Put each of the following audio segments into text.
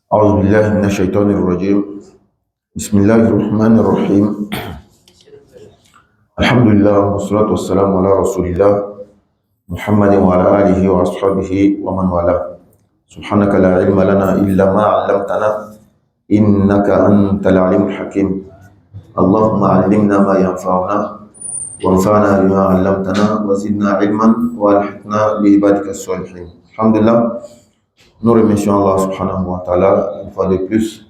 أعوذ بالله من الشيطان الرجيم. بسم الله الرحمن الرحيم. الحمد لله والصلاة والسلام على رسول الله محمد وعلى آله وأصحابه ومن والاه. سبحانك لا علم لنا إلا ما علمتنا إنك أنت العليم الحكيم. اللهم علمنا ما ينفعنا وانفعنا بما علمتنا وزدنا علما والحقنا بعبادك الصالحين. الحمد لله. Nous remercions Allah subhanahu wa ta'ala une fois de plus.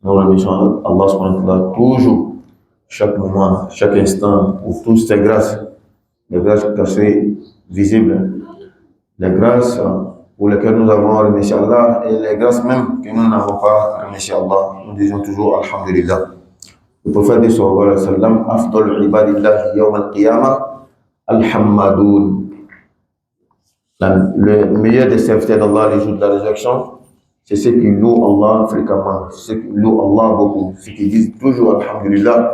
Nous remercions Allah subhanahu wa ta'ala toujours, chaque moment, chaque instant, pour toutes ces grâces, les grâces cachées, visibles, les grâces pour lesquelles nous avons remercié Allah et les grâces même que nous n'avons pas remercié Allah. Nous disons toujours Alhamdulillah. Le prophète dit sallallahu alayhi wa sallam, Afdal ibadillah yawm al-qiyamah, al-hammadoun. Le meilleur des serviteurs d'Allah les jours de la résurrection, c'est ceux qui louent Allah fréquemment, ceux qui louent Allah beaucoup, ceux qui disent toujours Alhamdulillah.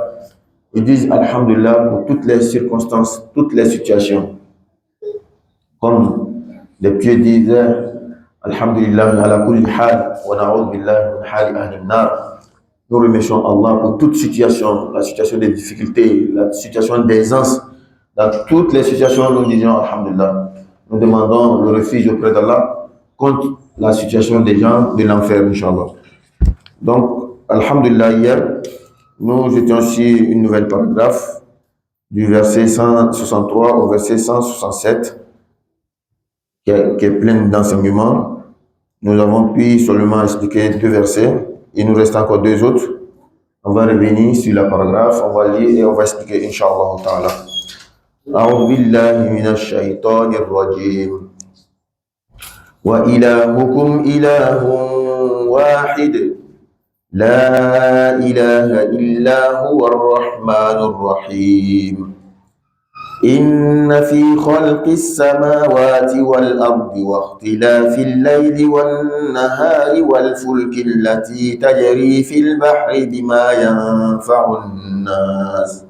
Ils disent Alhamdulillah pour toutes les circonstances, toutes les situations. Comme les pieux disaient Alhamdulillah ala kulli hal wa na'udhu billahi min hali ahli an-nar. Nous remercions Allah pour toute situation, la situation des difficultés, la situation d'aisance. Dans toutes les situations, nous disons Alhamdulillah. Nous demandons le refuge auprès d'Allah contre la situation des gens de l'enfer, Inch'Allah. Donc, Alhamdulillah, hier, nous étions sur une nouvelle paragraphe du verset 163 au verset 167 qui est plein d'enseignements. Nous avons pu seulement expliquer 2 versets. Il nous reste encore 2 autres. On va revenir sur la paragraphe, on va lire et on va expliquer, Inch'Allah ta'ala. أعوذ بالله من الشيطان الرجيم وإلهكم إله واحد لا إله إلا هو الرحمن الرحيم إن في خلق السماوات والأرض واختلاف الليل والنهار والفلك التي تجري في البحر بما ينفع الناس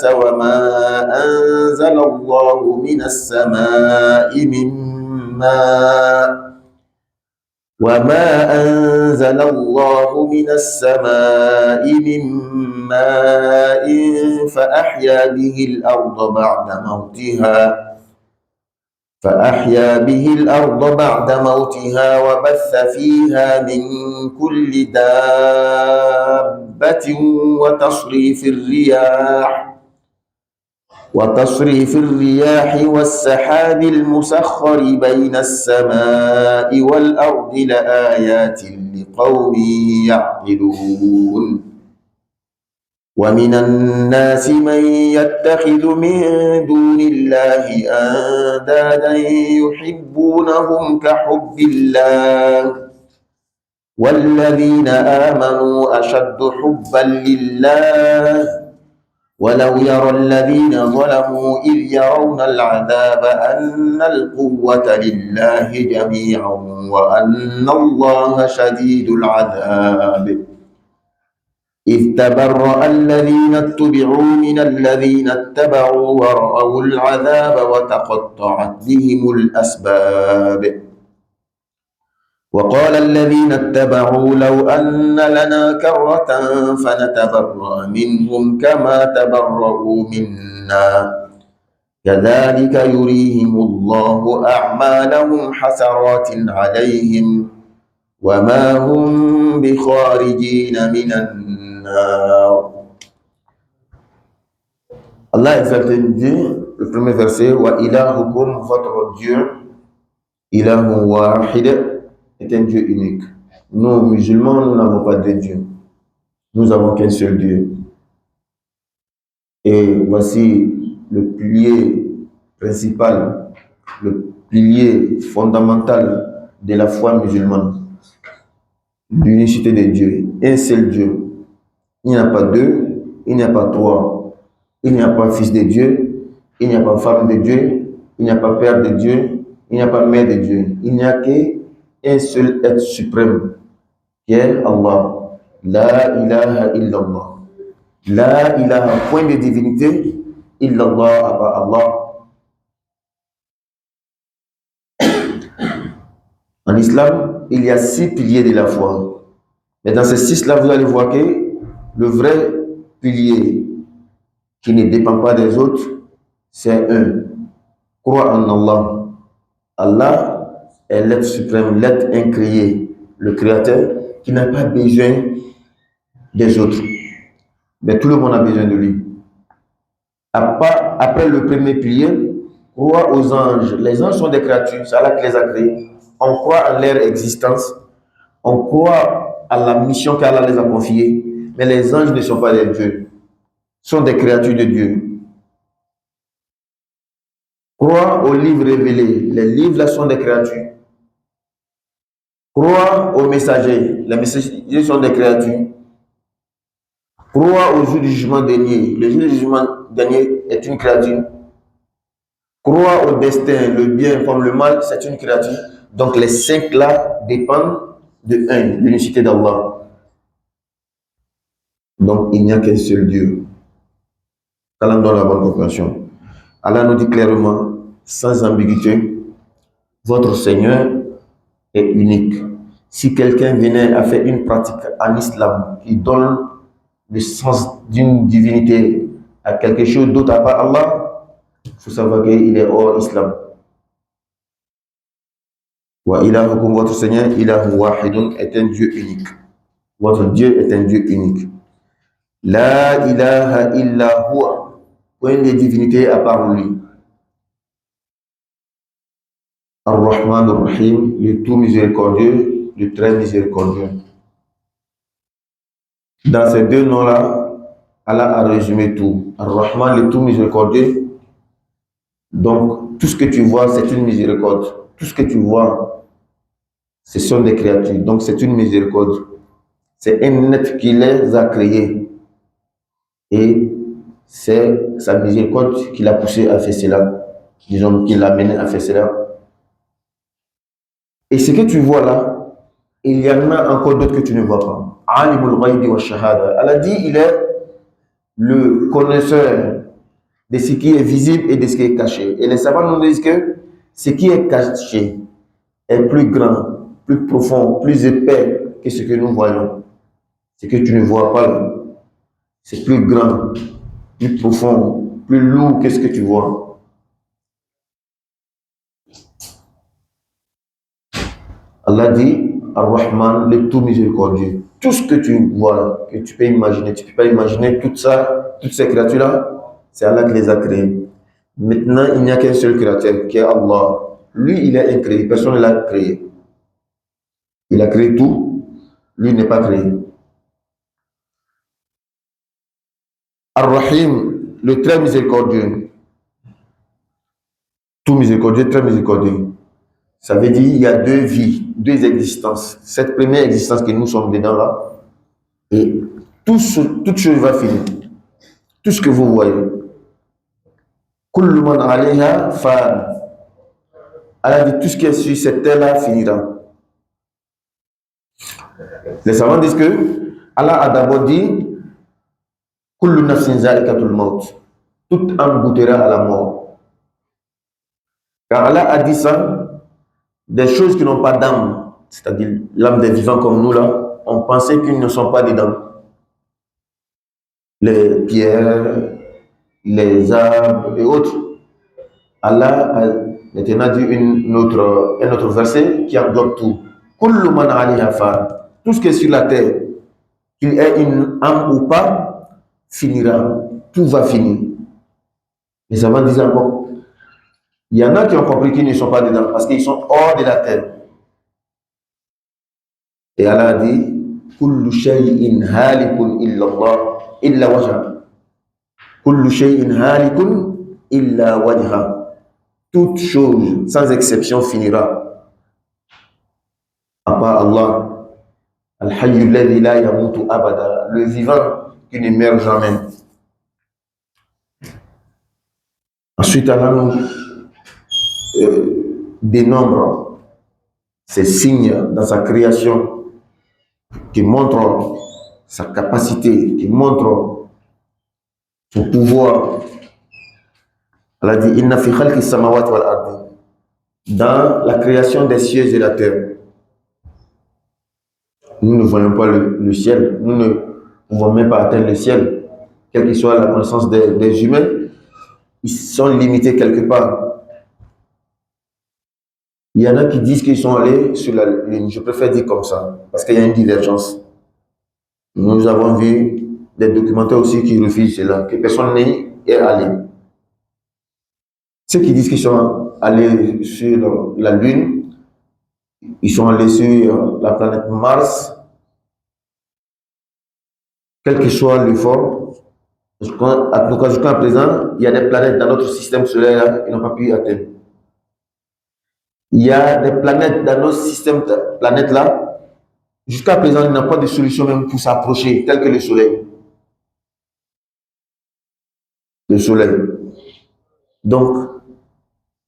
وما أنزل الله من السماء من ماء فأحيا به الأرض بعد موتها وبث فيها من كل دابة وتصريف الرياح والسحاب المسخر بين السماء والأرض لآيات لقوم يعقلون ومن الناس من يتخذ من دون الله أندادا يحبونهم كحب الله والذين آمنوا أشد حبا لله ولو يرى الذين ظلموا إذ يرون العذاب أن القوة لله جميعا وأن الله شديد العذاب إذ تبرأ الذين اتبعوا من الذين اتبعوا ورأوا العذاب وتقطعت بهم الأسباب وقال الذين اتبعوا لو أن لنا كرة فنتبرأ منهم كما تبرؤوا منا كذلك يريهم الله أعمالهم حسرات عليهم وما هم بخارجين من النار. Allah exalte dit, le premier verset, wa ilahukum, votre Dieu, ilahun wahid, est un Dieu unique. Nous, musulmans, nous n'avons pas de Dieu. Nous avons qu'un seul Dieu. Et voici le pilier principal, le pilier fondamental de la foi musulmane. L'unicité de Dieu, un seul Dieu. Il n'y a pas deux, il n'y a pas trois. Il n'y a pas fils de Dieu, il n'y a pas femme de Dieu, il n'y a pas père de Dieu, il n'y a pas mère de Dieu. Il n'y a qu'un seul être suprême, qui est Allah. La ilaha illallah. La ilaha, point de divinité, illallah, Allah. En islam, il y a 6 piliers de la foi. Mais dans ces 6-là, vous allez voir que le vrai pilier qui ne dépend pas des autres, c'est un. Croire en Allah. Allah est l'être suprême, l'être incréé, le créateur qui n'a pas besoin des autres. Mais tout le monde a besoin de lui. Après le premier pilier, croire aux anges. Les anges sont des créatures, c'est Allah qui les a créés. On croit en leur existence, on croit à la mission qu'Allah les a confiée, mais les anges ne sont pas des dieux, sont des créatures de Dieu. Croire aux livres révélés, les livres là sont des créatures. Croire aux messagers, les messagers sont des créatures. Croire au jour du jugement dernier, le jour du jugement dernier est une créature. Croire au destin, le bien comme le mal, c'est une créature. Donc les 5 là dépendent de un, l'unicité d'Allah. Donc il n'y a qu'un seul Dieu. Qu'Allah nous donne la bonne compréhension. Allah nous dit clairement, sans ambiguïté, votre Seigneur est unique. Si quelqu'un venait à faire une pratique en islam qui donne le sens d'une divinité à quelque chose d'autre à part Allah, il faut savoir qu'il est hors islam. Wa ilahukum, votre Seigneur, ilahu wahidun, est un Dieu unique. Votre Dieu est un Dieu unique. La ilaha illa huwa, point de divinité à part lui. Ar-Rahman Ar-Rahim, le tout miséricordieux, le très miséricordieux. Dans ces 2 noms-là, Allah a résumé tout. Ar-Rahman, le tout miséricordieux. Donc, tout ce que tu vois, c'est une miséricorde. Tout ce que tu vois, ce sont des créatures. Donc, c'est une miséricorde. C'est un être qui les a créés. Et c'est sa miséricorde qui l'a poussé à faire cela. Disons, qui l'a mené à faire cela. Et ce que tu vois là, il y en a encore d'autres que tu ne vois pas. Alimul ghaybi wa shahada. Allah dit, il est le connaisseur de ce qui est visible et de ce qui est caché. Et les savants nous disent que ce qui est caché est plus grand, plus profond, plus épais que ce que nous voyons. Ce que tu ne vois pas, c'est plus grand, plus profond, plus lourd que ce que tu vois. Allah dit, Ar-Rahman, le tout miséricordieux. Tout ce que tu vois, que tu peux imaginer, tu ne peux pas imaginer tout ça, toutes ces créatures-là, c'est Allah qui les a créées. Maintenant, il n'y a qu'un seul créateur, qui est Allah. Lui, il est incréé, personne ne l'a créé. Il a créé tout, lui n'est pas créé. Ar-Rahim, le très miséricordieux. Tout miséricordieux, très miséricordieux. Ça veut dire qu'il y a 2 vies, 2 existences. Cette première existence que nous sommes dedans là, et toute chose va finir. Tout ce que vous voyez. Kullu man alayha fan. Allah dit tout ce qui est sur cette terre-là finira. Les savants disent que Allah a d'abord dit Kullu nafsin za'iqatul maut. Toute âme goûtera à la mort. Quand Allah a dit ça, des choses qui n'ont pas d'âme, c'est-à-dire l'âme des vivants comme nous là, on pensait qu'ils ne sont pas dedans. Les pierres, les arbres et autres. Allah a maintenant dit un autre verset qui englobe tout. Kullu man alayha fan. Tout ce qui est sur la terre, qu'il ait une âme ou pas, finira. Tout va finir. Les savants disent encore, il y en a qui ont compris qu'ils ne sont pas dedans parce qu'ils sont hors de la terre. Et Allah a dit, Kullu shay'in halikun illa Allah, illa wajha. Kullu shay'in halikun illa wajha. Toute chose, sans exception, finira. À part Allah, Al-Hayyu alladhi la yamutu abada, le vivant qui ne meurt jamais. Ensuite, Allah nous dénombre ces signes dans sa création qui montrent sa capacité, qui montrent son pouvoir. Allah dit Inna fi khalqis samawati wal ardi, dans la création des cieux et de la terre. Nous ne voyons pas le ciel, nous ne pouvons même pas atteindre le ciel, quelle que soit la connaissance des humains, ils sont limités quelque part. Il y en a qui disent qu'ils sont allés sur la Lune. Je préfère dire comme ça, parce qu'il y a une divergence. Nous avons vu des documentaires aussi qui refusent cela, que personne n'est allé. Ceux qui disent qu'ils sont allés sur la Lune, ils sont allés sur la planète Mars, quel que soit l'effort. Jusqu'à présent, il y a des planètes dans notre système solaire qui n'ont pas pu atteindre. Il y a des planètes dans notre système planète-là. Jusqu'à présent, il n'y a pas de solution même pour s'approcher, tel que le Soleil. Le Soleil. Donc,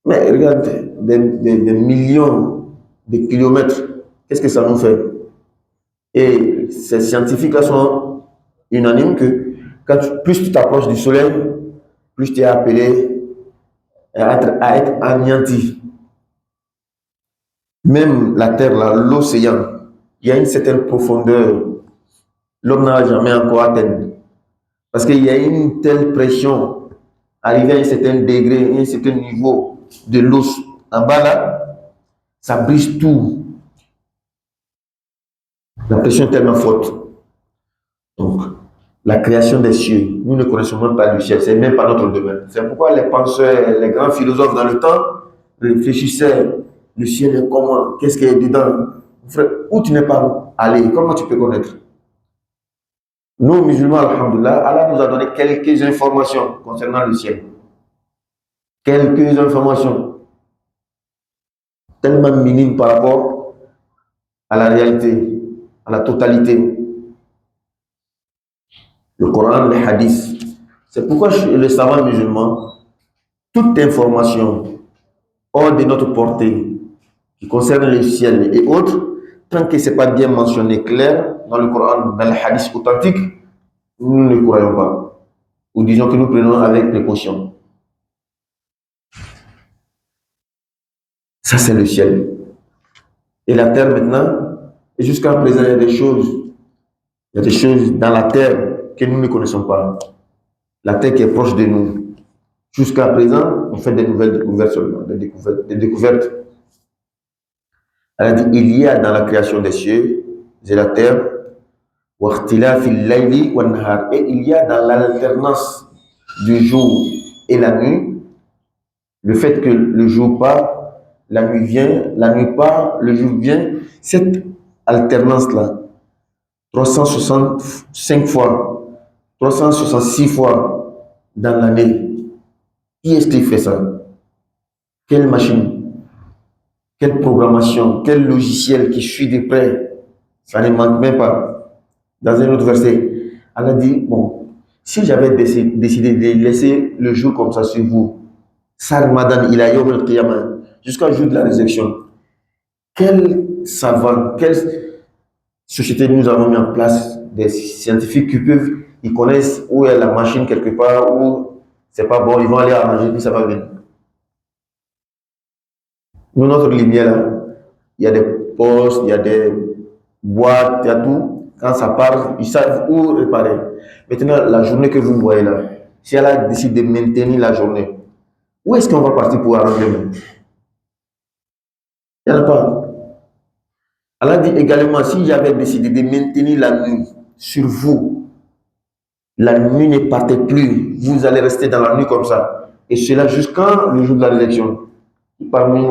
mais regarde, des millions de kilomètres, qu'est-ce que ça nous fait? Et ces scientifiques-là sont unanimes que plus tu t'approches du Soleil, plus tu es appelé à être anéanti. Même la Terre, l'océan, il y a une certaine profondeur. L'homme n'a jamais encore atteint. Parce qu'il y a une telle pression, arrivé à un certain degré, à un certain niveau de l'eau en bas là, ça brise tout. La pression est tellement forte. Donc, la création des cieux, nous ne connaissons même pas le ciel, c'est même pas notre domaine. C'est pourquoi les penseurs, les grands philosophes dans le temps réfléchissaient, le ciel est comment, qu'est-ce qu'il y a dedans? Frère, où tu n'es pas allé, comment tu peux connaître? Nous, musulmans, alhamdoulilah, Allah nous a donné quelques informations concernant le ciel. Quelques informations tellement minimes par rapport à la réalité, à la totalité. Le Coran, les hadiths. C'est pourquoi le savant musulman, toute information hors de notre portée qui concerne le ciel et autres, tant que ce n'est pas bien mentionné clair dans le Coran, dans les hadiths authentiques, nous ne croyons pas. Ou disons que nous prenons avec précaution. Ça, c'est le ciel. Et la terre maintenant, et jusqu'à présent, il y a des choses. Il y a des choses dans la terre que nous ne connaissons pas. La terre qui est proche de nous. Jusqu'à présent, on fait des nouvelles découvertes seulement, des découvertes. Elle a dit, il y a dans la création des cieux et la terre, et il y a dans l'alternance du jour et la nuit, le fait que le jour part, la nuit vient, la nuit part, le jour vient, cette alternance-là, 365 fois, 366 fois dans l'année, qui est-ce qui fait ça? Quelle machine? Quelle programmation? Quel logiciel qui suit de près? Ça ne manque même pas. Dans un autre verset, elle a dit, bon, si j'avais décidé de laisser le jour comme ça sur vous, Sarmadan ila yawm al-qiyamah, jusqu'au jour de la résurrection, quel savant, quelle société nous avons mis en place, des scientifiques qui peuvent, ils connaissent où est la machine quelque part, où c'est pas bon, ils vont aller arranger, puis ça va venir. Nous, notre lumière là, il y a des postes, il y a des boîtes, il y a tout. Quand ça part, ils savent où réparer. Maintenant, la journée que vous voyez là, si elle a décidé de maintenir la journée, où est-ce qu'on va partir pour arranger demain? Il n'y en a pas. Elle a dit également, si j'avais décidé de maintenir la nuit sur vous, la nuit ne partait plus. Vous allez rester dans la nuit comme ça. Et cela jusqu'à le jour de la résurrection. Parmi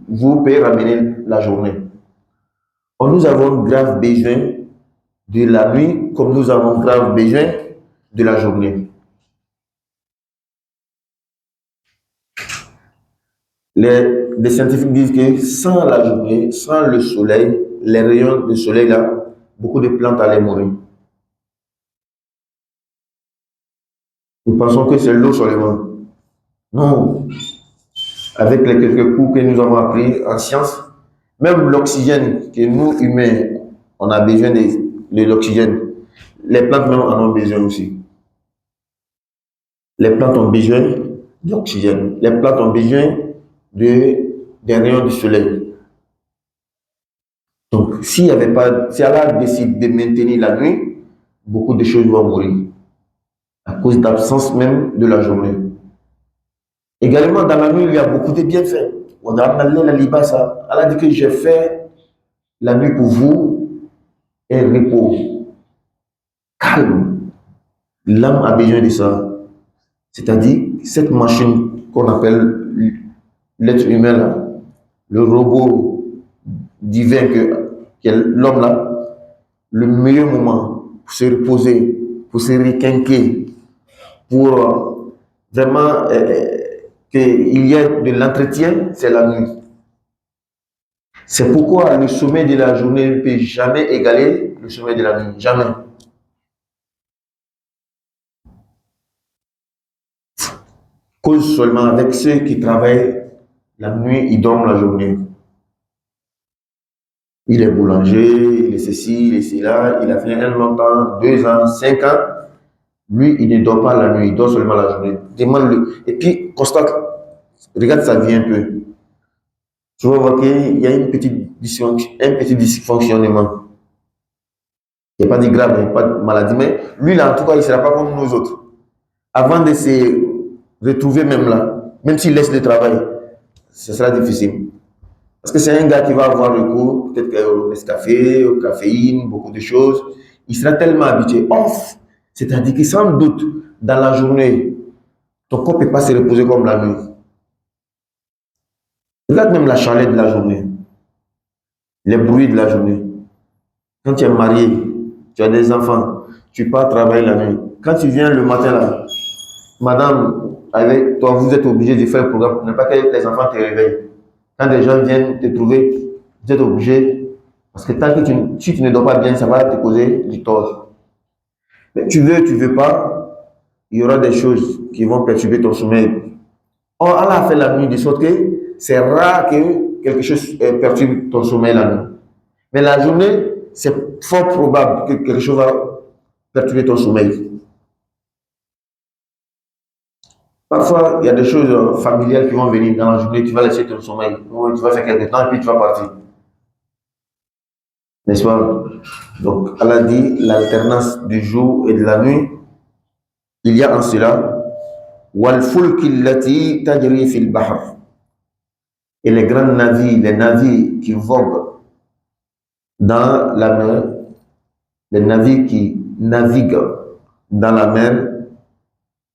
vous pouvez ramener la journée. Or, nous avons grave besoin de la nuit comme nous avons grave besoin de la journée. Les scientifiques disent que sans la journée, sans le soleil, les rayons du soleil là, beaucoup de plantes allaient mourir. Nous pensons que c'est l'eau seulement. Non. Avec les quelques cours que nous avons appris en sciences, même l'oxygène que nous, humains, on a besoin de l'oxygène. Les plantes même en ont besoin aussi. Les plantes ont besoin d'oxygène. Les plantes ont besoin des rayons du soleil. Donc, s'il y avait pas, si Allah décide de maintenir la nuit, beaucoup de choses vont mourir à cause d'absence même de la journée. Également, dans la nuit, il y a beaucoup de bienfaits. Allah dit que j'ai fait la nuit pour vous un repos, calme. L'âme a besoin de ça. C'est-à-dire, cette machine qu'on appelle l'être humain, là, le robot divin qu'est l'homme là, le meilleur moment pour se reposer, pour se requinquer, pour vraiment qu'il y ait de l'entretien, c'est la nuit. C'est pourquoi le sommeil de la journée ne peut jamais égaler le sommeil de la nuit. Jamais. Cause seulement avec ceux qui travaillent la nuit, ils dorment la journée. Il est boulanger, il est ceci, il est cela, il a fait un longtemps, 2 ans, 5 ans. Lui, il ne dort pas la nuit, il dort seulement la journée. Demande-le. Et puis, constate, regarde sa vie un peu. Tu vas voir qu'il y a un petit dysfonctionnement. Il n'y a pas de grave, il n'y a pas de maladie, mais lui, là, en tout cas, il ne sera pas comme nous autres. Avant de se retrouver même là, même s'il laisse le travail, ce sera difficile. Parce que c'est un gars qui va avoir recours, peut-être au Nescafé, au caféine, beaucoup de choses. Il sera tellement habitué. Off, c'est-à-dire que sans doute, dans la journée, ton corps ne peut pas se reposer comme la nuit. Regarde même la chaleur de la journée, les bruits de la journée. Quand tu es marié, tu as des enfants, tu pars travailler la nuit. Quand tu viens le matin là, madame, avec toi, vous êtes obligé de faire le programme pour ne pas que les enfants te réveillent. Quand des gens viennent te trouver, vous êtes obligé, parce que tant que si tu ne dors pas bien, ça va te causer du tort. Mais tu veux pas, il y aura des choses qui vont perturber ton sommeil. Or, Allah a fait la nuit de sorte que c'est rare que quelque chose perturbe ton sommeil la nuit. Mais la journée, c'est fort probable que quelque chose va perturber ton sommeil. Parfois, il y a des choses familiales qui vont venir dans la journée, tu vas laisser ton sommeil. Tu vas faire quelque temps et puis tu vas partir. N'est-ce pas? Donc, Allah dit l'alternance du jour et de la nuit. Il y a en cela وَالْفُلْكِ الَّتِي تَجْرِي فِي الْبَحْرِ. Et les grands navires, les navires qui voguent dans la mer, les navires qui naviguent dans la mer,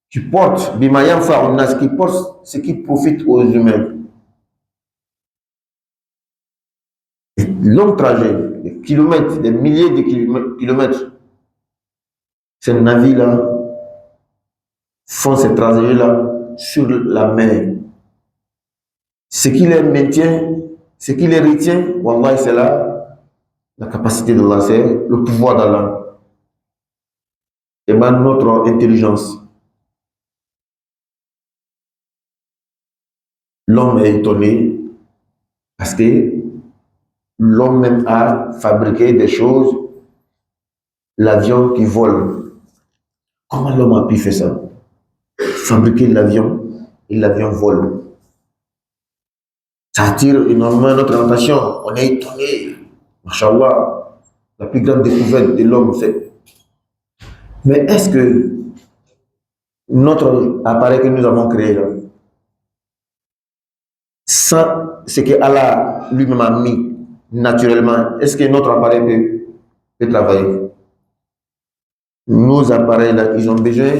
qui portent, qui portent ce qui profite aux humains. Long trajet, des kilomètres, des milliers de kilomètres. Ces navires-là font ces trajets-là sur la mer. Ce qui les maintient, ce qui les retient, wallah, c'est là la capacité d'Allah, c'est le pouvoir d'Allah. Et bien notre intelligence. L'homme est étonné parce que l'homme même a fabriqué des choses, l'avion qui vole. Comment l'homme a pu faire ça? Fabriquer l'avion et l'avion vole. Ça attire énormément notre attention. On est étonné. Masha'Allah, la plus grande découverte de l'homme fait. Mais est-ce que notre appareil que nous avons créé là, sans ce que Allah lui-même a mis naturellement, est-ce que notre appareil peut travailler? Nos appareils là, ils ont besoin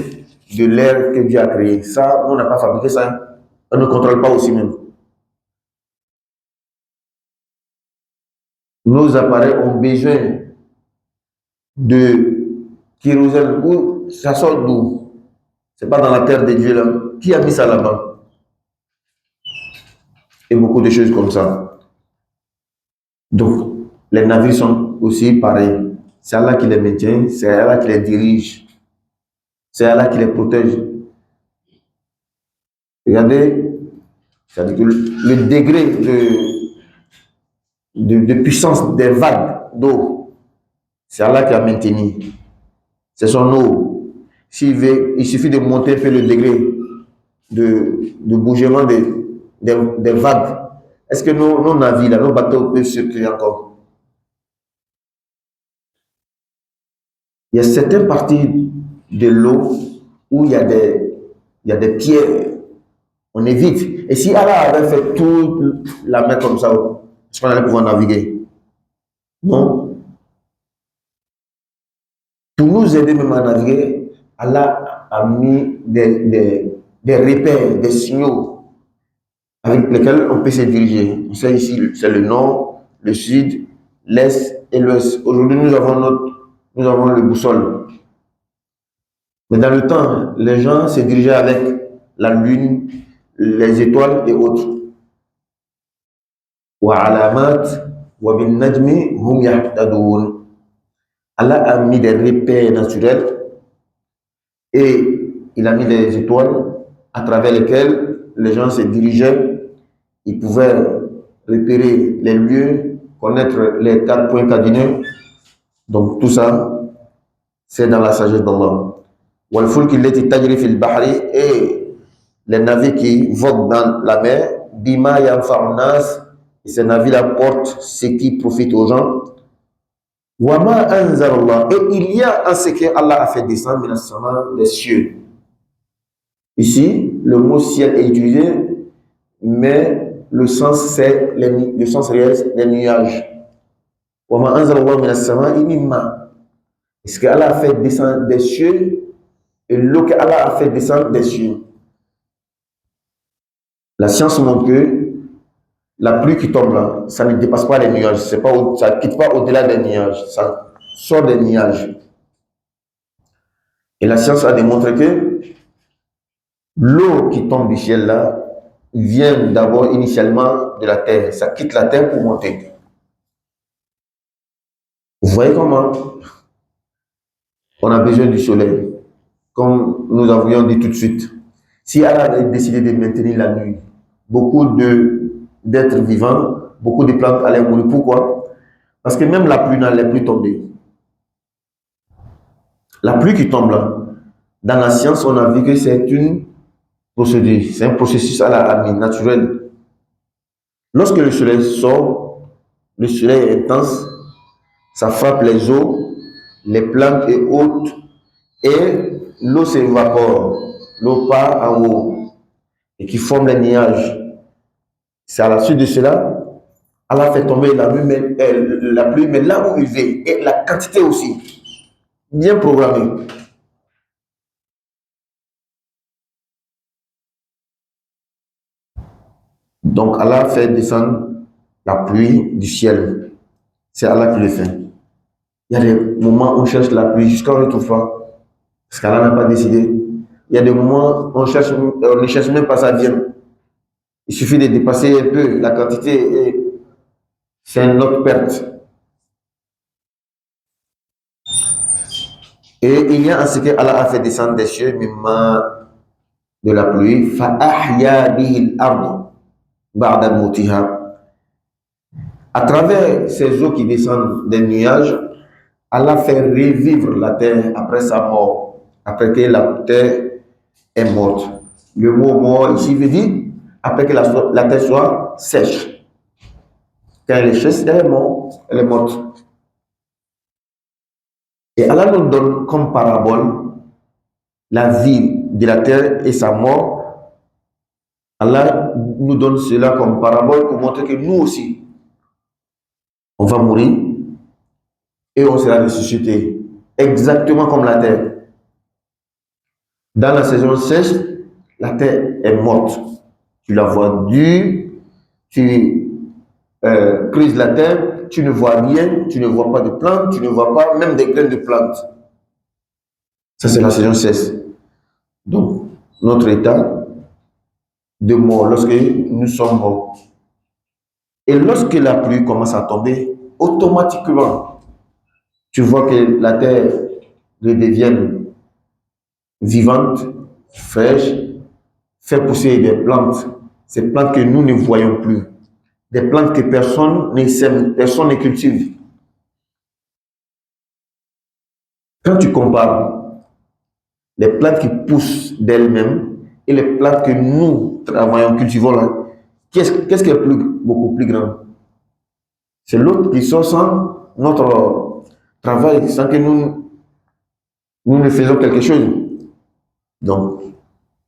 de l'air que Dieu a créé. Ça, on n'a pas fabriqué ça. On ne contrôle pas aussi même. Nos appareils ont besoin de kérosène. Où ça sort d'où? C'est pas dans la terre de Dieu là. Qui a mis ça là-bas? Et beaucoup de choses comme ça. Donc, les navires sont aussi pareils. C'est Allah qui les maintient, c'est Allah qui les dirige, c'est Allah qui les protège. Regardez, c'est-à-dire que le degré de puissance des vagues d'eau, c'est Allah qui a maintenu. C'est son eau. Il suffit de monter un peu le degré de bougement des vagues. Est-ce que nos navires, nos bateaux peuvent circuler encore? il y a certaines parties de l'eau où il y a des pierres. On évite. Et si Allah avait fait toute la mer comme ça, est-ce qu'on allait pouvoir naviguer? Non. Pour nous aider même à naviguer, Allah a mis des repères, des signaux avec lesquels on peut se diriger. On sait ici, c'est le nord, le sud, l'est et l'ouest. Aujourd'hui, nous avons le boussole. Mais dans le temps, les gens se dirigeaient avec la lune, les étoiles et autres. وعلامات وبالنجم هم يهتدون. Allah a mis des repères naturels et il a mis des étoiles à travers lesquelles les gens se dirigeaient. Ils pouvaient repérer les lieux, connaître les 4 points cardinaux. Donc tout ça, c'est dans la sagesse d'Allah. والفلك التي تجري في البحر et les navires qui voguent dans la mer, bima yanfa'u nas, et ces navires apportent ce qui profite aux gens. Wama anzalallah, et il y a un secret Allah a fait descendre des cieux. Ici, le mot ciel est utilisé, mais le sens réel, les nuages. Wama anzalallah minas sama'i mimma. Est-ce que Allah a fait descendre des cieux et l'eau qu'Allah a fait descendre des cieux? La science montre que la pluie qui tombe là, ça ne dépasse pas les nuages, ça ne quitte pas au-delà des nuages, ça sort des nuages. Et la science a démontré que l'eau qui tombe du ciel là vient d'abord initialement de la terre, ça quitte la terre pour monter. Vous voyez comment on a besoin du soleil, comme nous avions dit tout de suite. Si Allah a décidé de maintenir la nuit, beaucoup d'êtres vivants, beaucoup de plantes allaient mourir. Pourquoi? Parce que même la pluie n'allait plus tomber. La pluie qui tombe là, dans la science, on a vu que c'est une procédure, c'est un processus à la amie naturel. Lorsque le soleil sort, le soleil est intense, ça frappe les eaux, les plantes et autres, et l'eau s'évapore, l'eau part en haut, et qui forme les nuages. C'est à la suite de cela, Allah fait tomber la pluie, mais là où il veut, et la quantité aussi, bien programmée. Donc Allah fait descendre la pluie du ciel. C'est Allah qui le fait. Il y a des moments où on cherche la pluie jusqu'à on ne trouve pas. Parce qu'Allah n'a pas décidé. Il y a des moments où on ne cherche même pas, ça vient. Il suffit de dépasser un peu la quantité et c'est une autre perte. Et il y a un secret, Allah a fait descendre des cieux, de la pluie. فَأَحْيَا بِهِ الْأَرْضِ بَعْدَ مَوْتِهَا. À travers ces eaux qui descendent des nuages, Allah fait revivre la terre après sa mort, après que la terre est morte. Le mot mort ici veut dire après que la terre soit sèche. Quand elle est sèche, elle est morte. Et Allah nous donne comme parabole la vie de la terre et sa mort. Allah nous donne cela comme parabole pour montrer que nous aussi, on va mourir et on sera ressuscité, exactement comme la terre. Dans la saison sèche, la terre est morte. Tu la vois dure, tu creuses la terre, tu ne vois rien, tu ne vois pas de plantes, tu ne vois pas même des graines de plantes. Ça, c'est la saison sèche. Donc, notre état de mort, lorsque nous sommes morts. Et lorsque la pluie commence à tomber, automatiquement, tu vois que la terre redevient vivante, fraîche, fait pousser des plantes, ces plantes que nous ne voyons plus, des plantes que personne ne sème, personne ne cultive. Quand tu compares les plantes qui poussent d'elles-mêmes et les plantes que nous travaillons, cultivons là, qu'est-ce qui est beaucoup plus grand? C'est l'autre qui sort sans notre travail, sans que nous nous ne faisons quelque chose. Donc,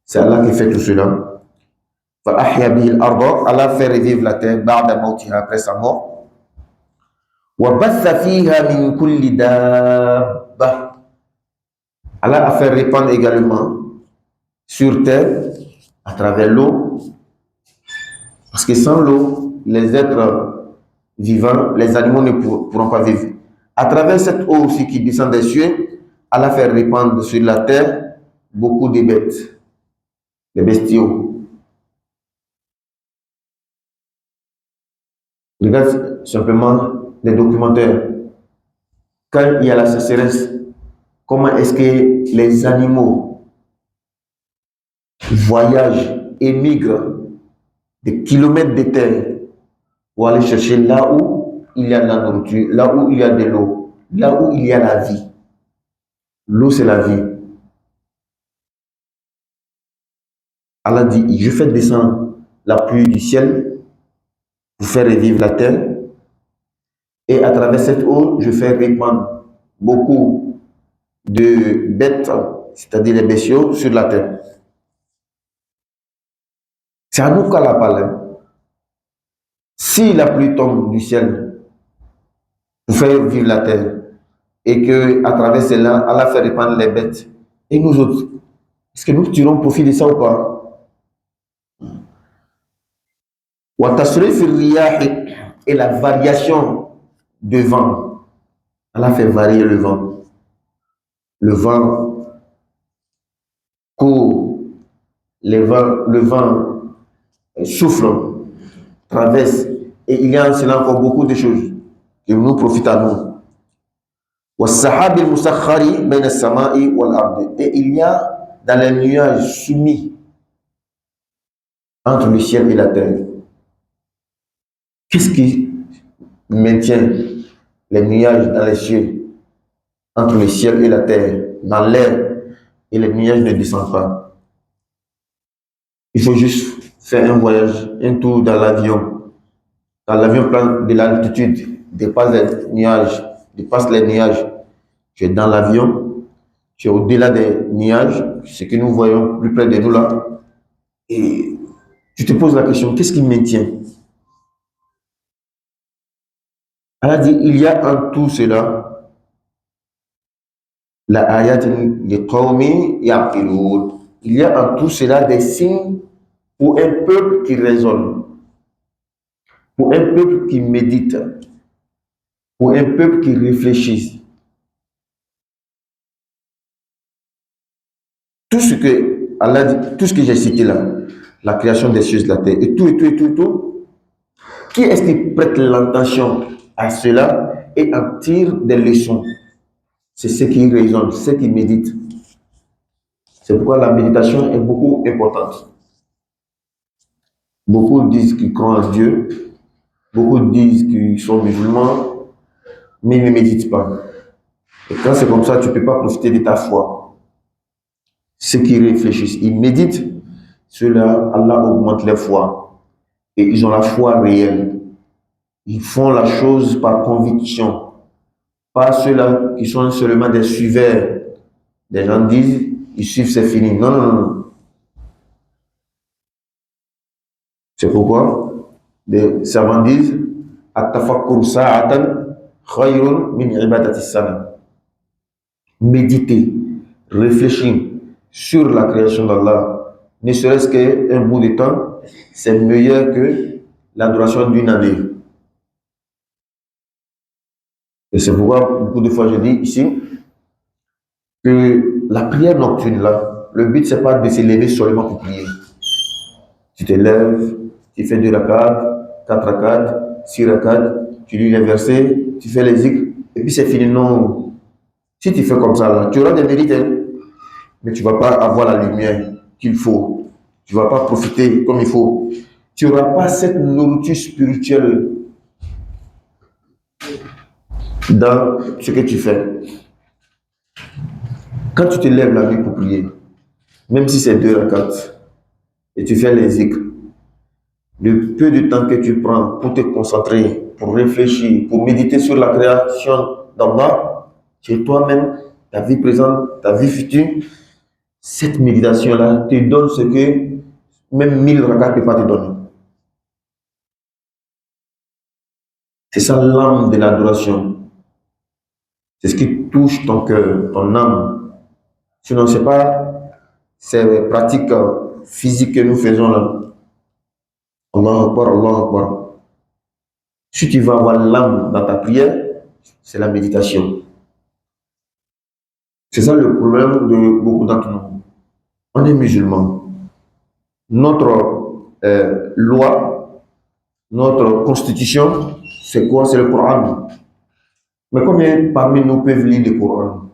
c'est Allah qui fait tout cela. فأحيا به الأرض, Allah fait revivre la terre بعد موتها, après sa mort. وبث فيها من كل دابة, Allah a fait répandre également sur terre à travers l'eau, parce que sans l'eau, les êtres vivants, les animaux ne pourront pas vivre. À travers cette eau aussi qui descend des cieux, Allah fait répandre sur la terre beaucoup de bêtes, des bestiaux. Regarde simplement les documentaires. Quand il y a la sécheresse, comment est-ce que les animaux voyagent, émigrent des kilomètres de terre pour aller chercher là où il y a de la nourriture, là où il y a de l'eau, là où il y a la vie. L'eau, c'est la vie. Allah dit, je fais descendre la pluie du ciel pour faire revivre la terre, et à travers cette eau, je fais répandre beaucoup de bêtes, c'est-à-dire les bestiaux, sur la terre. C'est à nous qu'Allah parle. Si la pluie tombe du ciel pour faire vivre la terre, et que à travers cela, Allah fait répandre les bêtes, et nous autres, est-ce que nous tirons profit de ça ou pas? Et la variation de vent. Allah fait varier le vent. Le vent court, le vent souffle, traverse, et il y a en cela encore beaucoup de choses qui nous profitent à nous. Et il y a dans les nuages soumis entre le ciel et la terre. Qu'est-ce qui maintient les nuages dans les cieux, entre le ciel et la terre, dans l'air, et les nuages ne descendent pas? Il faut juste faire un voyage, un tour dans l'avion. Quand l'avion prend de l'altitude, dépasse les nuages, tu es dans l'avion, tu es au-delà des nuages, ce que nous voyons plus près de nous là, et tu te poses la question, qu'est-ce qui maintient? Allah dit, il y a en tout cela la ayat liqawmi ya'qilun. Il y a en tout cela des signes pour un peuple qui raisonne, pour un peuple qui médite, pour un peuple qui réfléchit. Tout ce que Allah dit, tout ce que j'ai cité là, la création des cieux et de la terre, et tout, qui est-ce qui prête l'attention à cela et en tire des leçons? C'est ceux qui raisonnent, ceux qui méditent. C'est pourquoi la méditation est beaucoup importante. Beaucoup disent qu'ils croient en Dieu, beaucoup disent qu'ils sont musulmans, mais ils ne méditent pas. Et quand c'est comme ça, tu ne peux pas profiter de ta foi. Ceux qui réfléchissent, ils méditent, ceux-là, Allah augmente leur foi. Et ils ont la foi réelle. Ils font la chose par conviction. Pas ceux-là qui sont seulement des suiveurs. Les gens disent, ils suivent, c'est fini. Non, non, non. C'est pourquoi les savants disent, At-tafakkur sa'atan khayrun min ibadati sana. Méditer, réfléchir sur la création d'Allah, ne serait-ce qu'un bout de temps, c'est meilleur que l'adoration d'une année. Et c'est pourquoi, beaucoup de fois, je dis ici, que la prière nocturne, là, le but, c'est pas de se lever seulement pour prier. Tu te lèves, tu fais 2 rakats, 4 rakats, 6 rakats, tu lis les versets, tu fais les zikrs, et puis c'est fini. Non. Si tu fais comme ça, là, tu auras des mérites, hein, mais tu ne vas pas avoir la lumière qu'il faut. Tu ne vas pas profiter comme il faut. Tu n'auras pas cette nourriture spirituelle dans ce que tu fais. Quand tu te lèves la nuit pour prier, même si c'est 2 rakats, et tu fais les zikrs, le peu de temps que tu prends pour te concentrer, pour réfléchir, pour méditer sur la création d'Allah, c'est toi-même ta vie présente, ta vie future, cette méditation-là te donne ce que même 1000 rakats ne peuvent pas te donner. C'est ça l'âme de l'adoration. C'est ce qui touche ton cœur, ton âme. Sinon, ce n'est pas ces pratiques physiques que nous faisons là. Allahu Akbar, Allahu Akbar. Si tu veux avoir l'âme dans ta prière, c'est la méditation. C'est ça le problème de beaucoup d'entre nous. On est musulmans. Notre loi, notre constitution, c'est quoi? C'est le Coran. Mais combien parmi nous peuvent lire le Coran?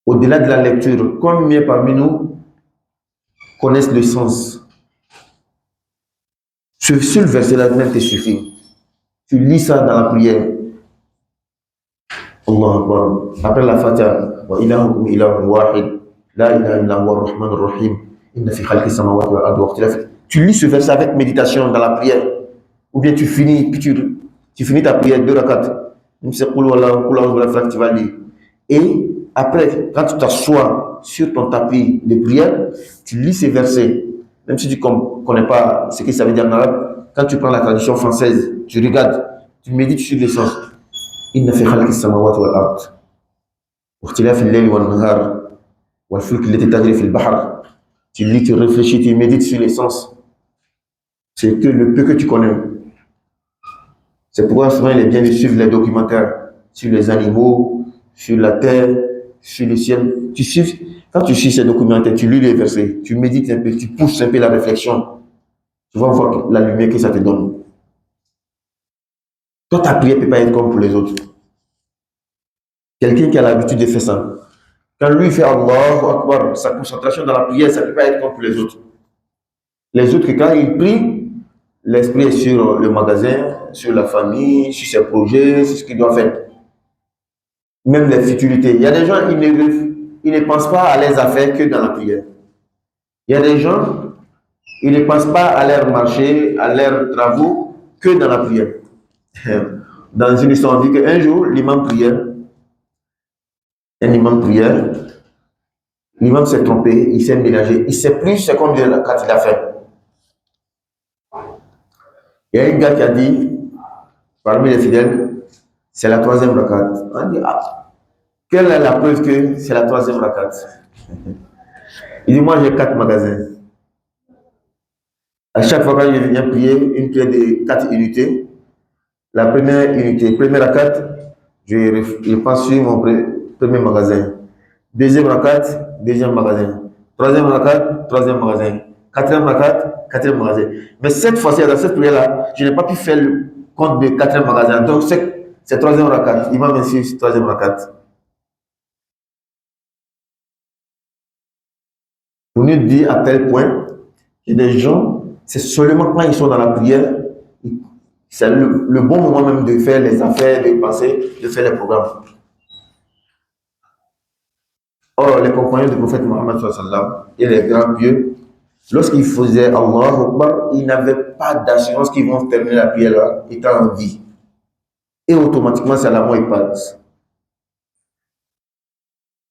Au-delà de la lecture, combien parmi nous connaissent le sens? Ce seul verset-là même te suffit. Tu lis ça dans la prière. Allah Akbar. Après la Fatiha, wa ilahukum ilahun wahid, la ilaha illa huwa ar-rahman ar-rahim, inna fi khalqi samawati wal ardi wa ikhtilaf. Tu lis ce verset avec méditation dans la prière. Ou bien tu finis, puis tu finis ta prière, 2 rakats. Tu vas lire. Et après, quand tu t'assois sur ton tapis de prière, tu lis ces versets. Même si tu ne connais pas ce que ça veut dire en arabe, quand tu prends la traduction française, tu regardes, tu médites sur les sens. Inna fi khalqi samawati wal ard wa ikhtilafi al-layli wan nahar wal fulki allati tajri fil bahr. Tu lis, tu réfléchis, tu médites sur les sens. C'est que le peu que tu connais. C'est pourquoi souvent il est bien de suivre les documentaires sur les animaux, sur la terre, sur le ciel. Quand tu suis ces documentaires, tu lis les versets, tu médites un peu, tu pousses un peu la réflexion. Tu vas voir la lumière que ça te donne. Toi, ta prière ne peut pas être comme pour les autres. Quelqu'un qui a l'habitude de faire ça, quand lui fait Allahu Akbar, sa concentration dans la prière, ça ne peut pas être comme pour les autres. Les autres, quand ils prient, l'esprit est sur le magasin, sur la famille, sur ses projets, sur ce qu'il doit faire. Même les futurités. Il y a des gens, ils ne pensent pas à leurs affaires que dans la prière. Il y a des gens, ils ne pensent pas à leur marché, à leurs travaux, que dans la prière. Dans une histoire, on dit qu'un jour, l'imam priait, l'imam s'est trompé, il s'est mélangé, il ne sait plus ce qu'on dit quand il a fait. Il y a un gars qui a dit, parmi les fidèles, c'est la 3e rakat. On dit, quelle est la preuve que c'est la 3e rakat? Il dit, moi j'ai 4 magasins. À chaque fois que je viens prier, une prière de 4 unités, la première unité, première rakat, je passe sur mon premier magasin. Deuxième rakat, deuxième magasin. Troisième rakat, troisième magasin. Quatrième rakat, quatrième magasin. Mais cette fois-ci, dans cette prière-là, je n'ai pas pu faire le compte de quatrième magasin. Donc, c'est troisième rakat. Il m'a mis sur troisième rakat. Pour nous dire à tel point que des gens, c'est seulement quand ils sont dans la prière, c'est le bon moment même de faire les affaires, de penser, de faire les programmes. Or, les compagnons du prophète Mohammed et les grands pieux, lorsqu'ils faisaient Allahu Akbar, ils n'avaient pas d'assurance qu'ils vont terminer la prière là, étant en vie. Et automatiquement, c'est à la mort ils passent.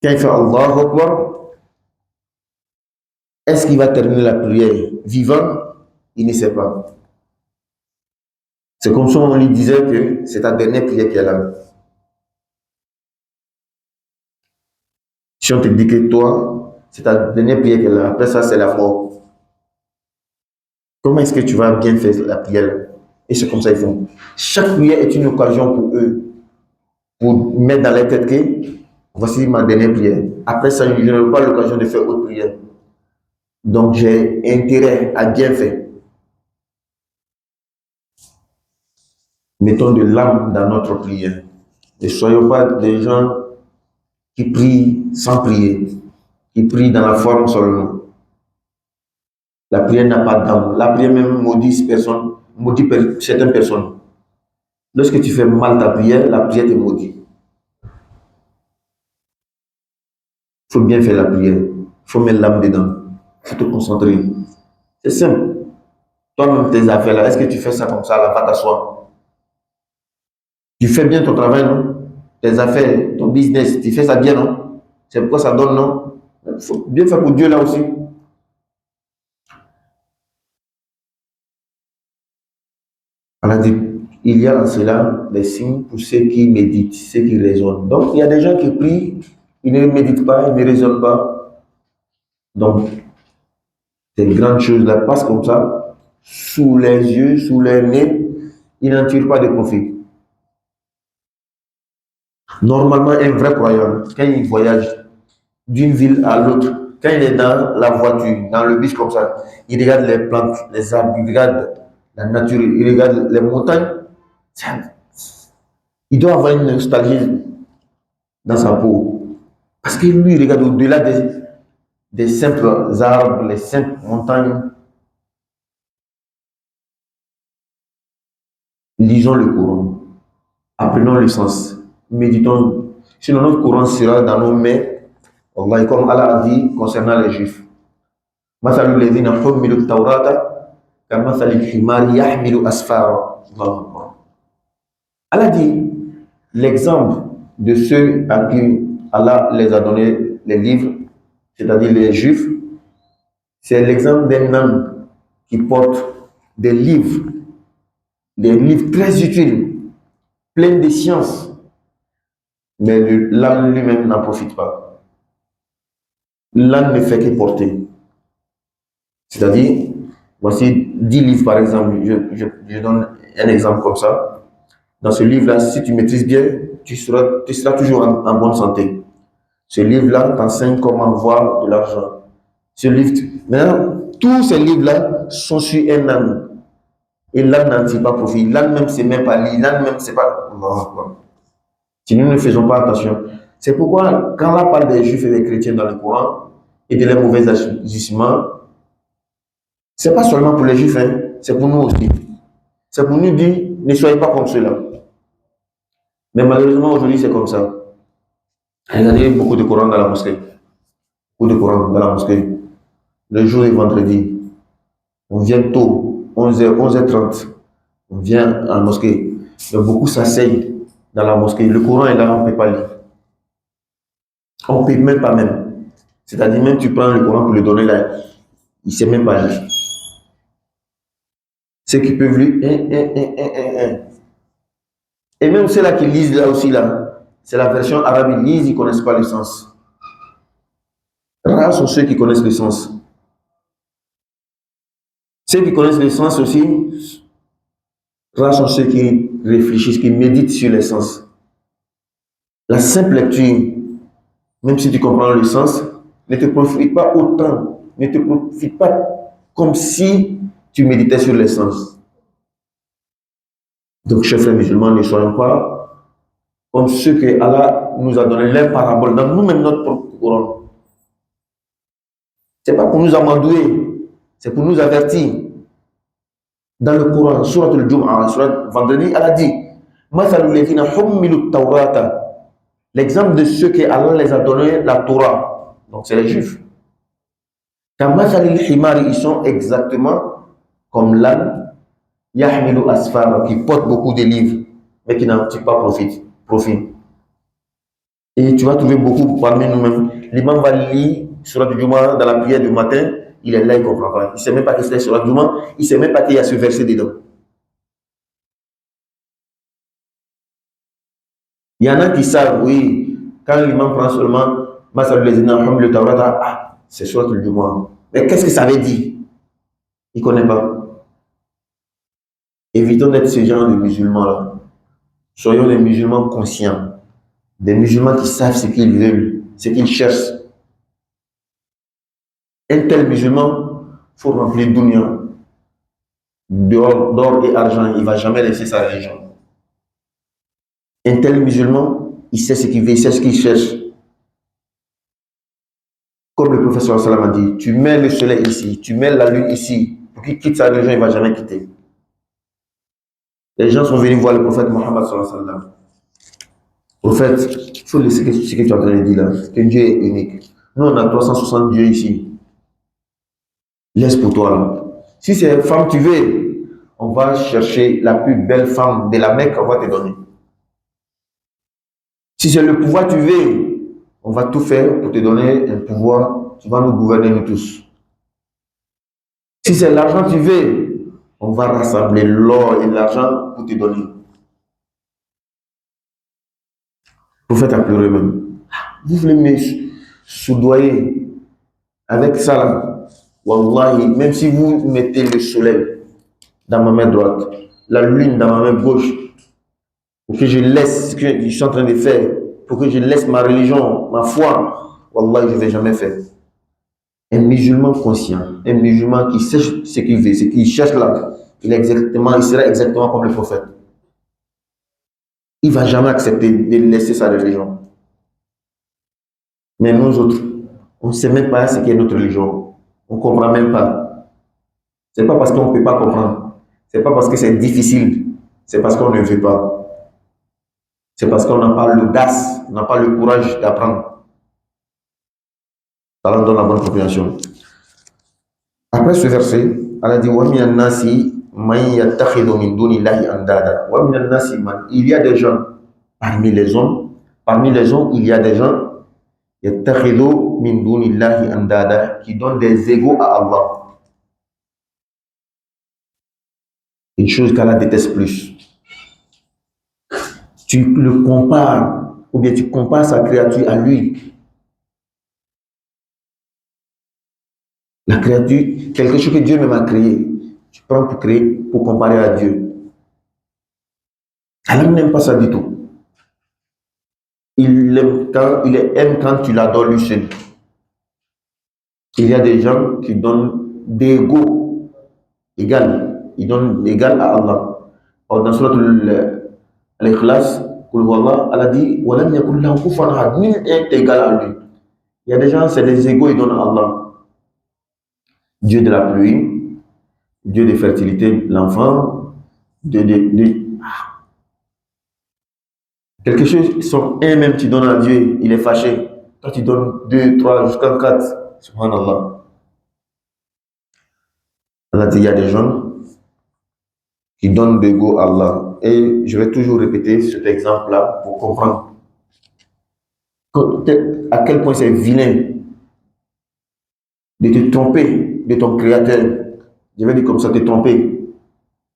Quand il fait Allahu Akbar, est-ce qu'il va terminer la prière vivant? Il ne sait pas. C'est comme ça on lui disait que c'est ta dernière prière qui est là. Si on te dit que toi, c'est ta dernière prière qui est là, après ça, c'est la mort. Comment est-ce que tu vas bien faire la prière? Et c'est comme ça qu'ils font. Chaque prière est une occasion pour eux, pour mettre dans leur tête que voici ma dernière prière. Après ça, je n'aurai pas l'occasion de faire autre prière. Donc, j'ai intérêt à bien faire. Mettons de l'âme dans notre prière. Ne soyons pas des gens qui prient sans prier, qui prient dans la forme seulement. La prière n'a pas d'âme. La prière même maudit certaines personnes. Lorsque tu fais mal ta prière, la prière te maudit. Il faut bien faire la prière. Il faut mettre l'âme dedans. Il faut te concentrer. C'est simple. Toi-même, tes affaires là, est-ce que tu fais ça comme ça, là, va t'asseoir? Tu fais bien ton travail, non? tes affaires, ton business, tu fais ça bien, non? C'est pourquoi ça donne, non? Il faut bien faire pour Dieu là aussi. Allah dit, il y a en cela des signes pour ceux qui méditent, ceux qui raisonnent. Donc, il y a des gens qui prient, ils ne méditent pas, ils ne raisonnent pas. Donc, ces grandes choses-là passent comme ça, sous les yeux, sous les nez, ils n'en tirent pas de profit. Normalement, un vrai croyant, quand il voyage d'une ville à l'autre, quand il est dans la voiture, dans le bus comme ça, il regarde les plantes, les arbres, il regarde la nature, il regarde les montagnes. Il doit avoir une nostalgie dans sa peau. Parce que lui, il regarde au-delà des simples arbres, les simples montagnes. Lisons le Coran, apprenons le sens, méditons. Sinon, notre Coran sera dans nos mains. Allah, comme Allah a dit concernant les Juifs. مثل الذين حملوا التوراة كمثل الحمار يحمل أسفارا. Allah dit l'exemple de ceux à qui Allah les a donné les livres, c'est-à-dire les Juifs, c'est l'exemple d'un homme qui porte des livres très utiles, pleins de sciences, mais l'âne lui-même n'en profite pas. L'âne ne fait que porter. C'est-à-dire, voici 10 livres par exemple, je donne un exemple comme ça. Dans ce livre-là, si tu maîtrises bien, tu seras toujours en bonne santé. Ce livre-là t'enseigne comment avoir de l'argent. Maintenant, tous ces livres-là sont sur un âne. Et l'âne n'en tire pas profit. L'âne même ne sait même pas lire. L'âne même ne sait pas. Si nous ne faisons pas attention. C'est pourquoi, quand on parle des juifs et des chrétiens dans le Coran et de leurs mauvais agissements, ce n'est pas seulement pour les juifs, hein, c'est pour nous aussi. C'est pour nous dire, ne soyez pas comme cela. Mais malheureusement, aujourd'hui, c'est comme ça. Regardez beaucoup de Coran dans la mosquée. Beaucoup de Coran dans la mosquée. Le jour est vendredi. On vient tôt, 11h, 11h30. On vient à la mosquée. Mais beaucoup s'asseyent dans la mosquée. Le Coran est là, on ne peut pas lire. On ne peut même pas même. C'est-à-dire, même tu prends le Coran pour le donner là, il ne sait même pas lire. Ceux qui peuvent lire, et même ceux-là qui lisent là aussi, là, c'est la version arabe, ils lisent, ils ne connaissent pas le sens. Rares sont ceux qui connaissent le sens. Ceux qui connaissent le sens aussi, rares sont ceux qui réfléchissent, qui méditent sur le sens. La simple lecture, même si tu comprends le sens, ne te profite pas autant, ne te profite pas comme si tu méditais sur le sens. Donc, chers frères musulmans, ne soyons pas comme ceux que Allah nous a donné les paraboles dans nous-mêmes notre propre Coran. Ce n'est pas pour nous amadouer, c'est pour nous avertir. Dans le Coran, surat al-Jum'ah, surat vendredi, Allah dit l'exemple de ceux que Allah les a donné la Torah. Donc, c'est les Juifs. Ils sont exactement comme l'âne Yahmilu Asfara, qui porte beaucoup de livres, mais qui n'en tire pas profit. Et tu vas trouver beaucoup parmi nous-mêmes. L'imam va lire Surat al-Jum'ah dans la prière du matin, il est là, il ne comprend pas. Il ne sait même pas que c'est Surat al-Jum'ah, il ne sait même pas qu'il y a ce verset dedans. Il y en a qui savent, oui, quand l'imam prend seulement le Tawrata, ah, c'est Surat al-Jum'ah. Mais qu'est-ce que ça veut dire? Il ne connaît pas. Évitons d'être ce genre de musulmans-là. Soyons des musulmans conscients. Des musulmans qui savent ce qu'ils veulent, ce qu'ils cherchent. Un tel musulman, il faut remplir dunya d'or et argent. Il ne va jamais laisser sa religion. Un tel musulman, il sait ce qu'il veut, il sait ce qu'il cherche. Comme le professeur Salam a dit, tu mets le soleil ici, tu mets la lune ici. Pour qu'il quitte sa religion, il ne va jamais quitter. Les gens sont venus voir le prophète Mohammed sallallahu alayhi wa sallam. Prophète, il faut laisser ce que tu as en train de dire là, que Dieu est unique. Nous, on a 360 dieux ici. Laisse pour toi là. Si c'est une femme tu veux, on va chercher la plus belle femme de la Mecque, on va te donner. Si c'est le pouvoir que tu veux, on va tout faire pour te donner un pouvoir. Tu vas nous gouverner, nous tous. Si c'est l'argent que tu veux, on va rassembler l'or et l'argent pour te donner. Vous faites à pleurer même. Vous voulez me soudoyer avec ça là. Wallahi, même si vous mettez le soleil dans ma main droite, la lune dans ma main gauche, pour que je laisse ce que je suis en train de faire, pour que je laisse ma religion, ma foi, wallahi, je ne vais jamais faire. Un musulman conscient, un musulman qui sait ce qu'il veut, ce qu'il cherche là, il sera exactement comme le prophète. Il ne va jamais accepter de laisser sa religion. Mais nous autres, on ne sait même pas ce qu'est notre religion. On ne comprend même pas. Ce n'est pas parce qu'on ne peut pas comprendre. Ce n'est pas parce que c'est difficile. C'est parce qu'on ne veut pas. C'est parce qu'on n'a pas l'audace, on n'a pas le courage d'apprendre. Allah donne la bonne compréhension. Après ce verset, Allah dit wa minan nasi man yattakhidhu min dunillahi andada. Wa minan nasi man, il y a des gens parmi les hommes, il y a des gens yattakhidhu min dunillahi andada qui donnent des égaux à Allah. Une chose qu'Allah déteste plus. Tu le compares, ou bien tu compares sa créature à lui. La créature, quelque chose que Dieu même a créé, tu prends pour créer, pour comparer à Dieu. Allah n'aime pas ça du tout. Il aime quand tu l'adores lui seul. Il y a des gens qui donnent d'égaux égal. Ils donnent égal à Allah. Or, dans Surat Al-Ikhlas, Allah dit nul est égal à lui. Il y a des gens, c'est des égaux, ils donnent à Allah. Dieu de la pluie, Dieu de fertilité, l'enfant, quelque chose, sont un même, tu donnes à Dieu, il est fâché. Toi, tu donnes 2, 3, jusqu'à 4. Subhanallah. Allah dit, il y a des gens qui donnent de go à Allah. Et je vais toujours répéter cet exemple-là pour comprendre à quel point c'est vilain de te tromper de ton créateur. Je vais dire comme ça, te tromper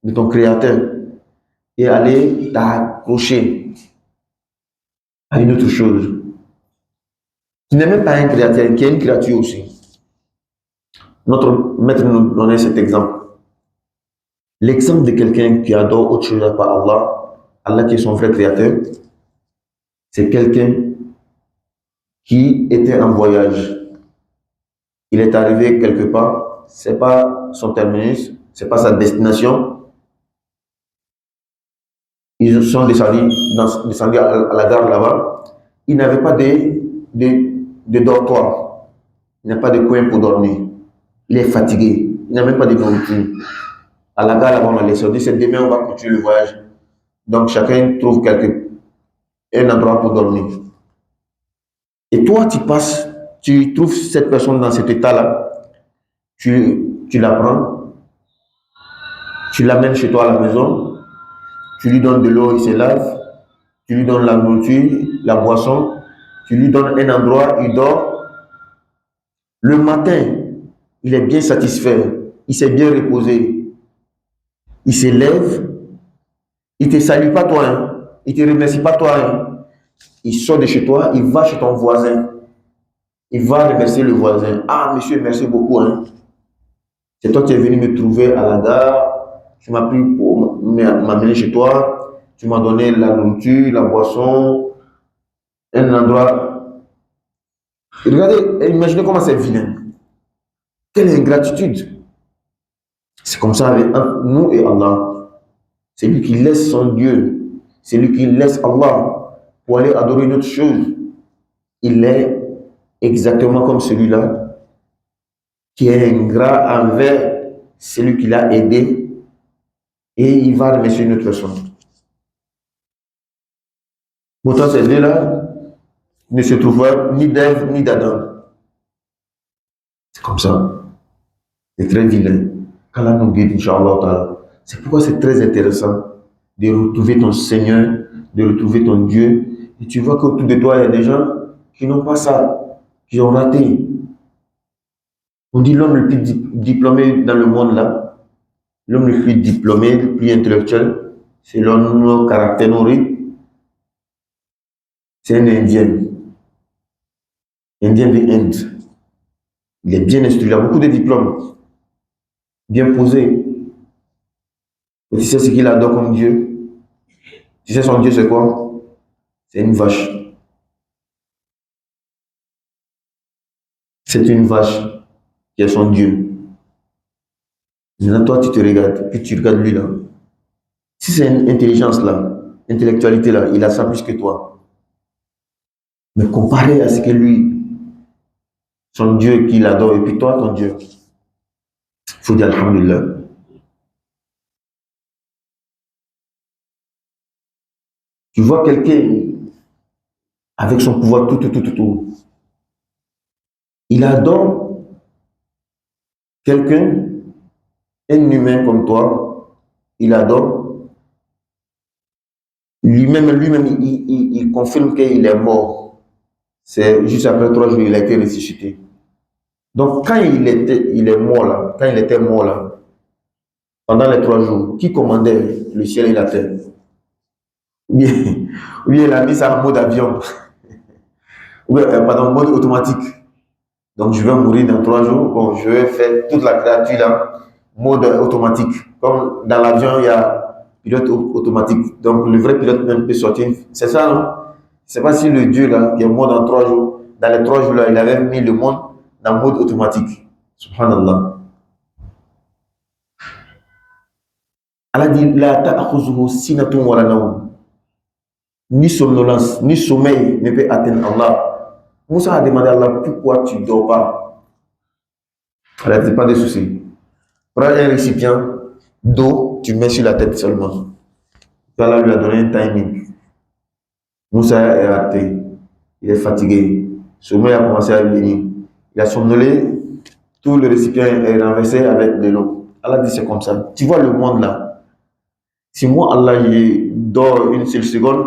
de ton créateur et aller t'accrocher à une autre chose. Tu n'es même pas un créateur, qui est une créature aussi. Notre maître nous donnait cet exemple. L'exemple de quelqu'un qui adore autre chose à part Allah, Allah qui est son vrai créateur, c'est quelqu'un qui était en voyage. Il est arrivé quelque part, c'est pas son terminus, c'est pas sa destination. Ils sont descendus à la gare là-bas. Il n'avait pas de dortoir. Il n'a pas de coin pour dormir. Il est fatigué. Il n'a même pas de nourriture. À la gare là-bas, on a laissé. On dit c'est demain, on va continuer le voyage. Donc chacun trouve un endroit pour dormir. Et toi, tu passes, tu trouves cette personne dans cet état-là, tu la prends, tu l'amènes chez toi à la maison, tu lui donnes de l'eau, il se lave, tu lui donnes la nourriture, la boisson, tu lui donnes un endroit, il dort. Le matin, il est bien satisfait, il s'est bien reposé, il se lève, il ne te salue pas toi, hein, il ne te remercie pas toi, hein. Il sort de chez toi, il va chez ton voisin, il va remercier le voisin. Ah monsieur, merci beaucoup, hein. C'est toi qui es venu me trouver à la gare, tu m'as pris pour m'amener chez toi, tu m'as donné la nourriture, la boisson, un endroit. Et regardez, imaginez comment c'est vilain. Quelle ingratitude. C'est comme ça avec nous et Allah. C'est lui qui laisse son Dieu, c'est lui qui laisse Allah pour aller adorer une autre chose. Il est exactement comme celui-là qui est ingrat envers celui qui l'a aidé et il va remercier une autre personne. Pourtant, ces deux-là ne se trouvent ni d'Ève ni d'Adam. C'est comme ça. C'est très vilain. Qu'Allah nous guide, Inch'Allah. C'est pourquoi c'est très intéressant de retrouver ton Seigneur, de retrouver ton Dieu Et tu vois qu'autour de toi, il y a des gens qui n'ont pas ça, qui ont raté. On dit l'homme le plus diplômé dans le monde là, l'homme le plus diplômé, le plus intellectuel, c'est l'homme au caractère nourri, c'est un Indien. Indien de Inde. Il est bien instruit, il a beaucoup de diplômes, bien posé. Et tu sais ce qu'il adore comme Dieu? Tu sais son Dieu c'est quoi? C'est une vache. C'est une vache qui est son Dieu. Maintenant, toi, tu te regardes, puis tu regardes lui là. Si c'est une intelligence là, intellectualité là, il a ça plus que toi. Mais comparé à ce que lui, son Dieu qu'il adore, et puis toi, ton Dieu, il faut dire Alhamdulillah. Tu vois quelqu'un avec son pouvoir, tout. Il adore quelqu'un, un humain comme toi, il adore. Lui-même, il confirme qu'il est mort. C'est juste après 3 jours, il a été ressuscité. Donc, quand il est mort là, quand il était mort là, pendant les 3 jours, qui commandait le ciel et la terre? Oui, oui, il a mis ça en mode avion, oui, pardon, mode automatique. Donc, je vais mourir dans 3 jours. Bon, je vais faire toute la créature là, mode automatique. Comme dans l'avion, il y a pilote automatique. Donc, le vrai pilote même peut sortir. C'est ça, non? C'est pas si le Dieu là, qui est mort dans 3 jours, dans les 3 jours là, il avait mis le monde dans mode automatique. Subhanallah. Allah dit, la ta'akhuzuhu sinatun wa la nawm. Ni somnolence, ni sommeil ne peut atteindre Allah. Moussa a demandé à Allah, pourquoi tu ne dors pas? Allah dit, pas de souci. Prends un récipient d'eau, tu mets sur la tête seulement. Allah lui a donné un timing. Moussa est arrêté. Il est fatigué. Sommeil a commencé à venir. Il a somnolé. Tout le récipient est renversé avec de l'eau. Allah dit, c'est comme ça. Tu vois le monde là. Si moi, Allah, je dors une seule seconde,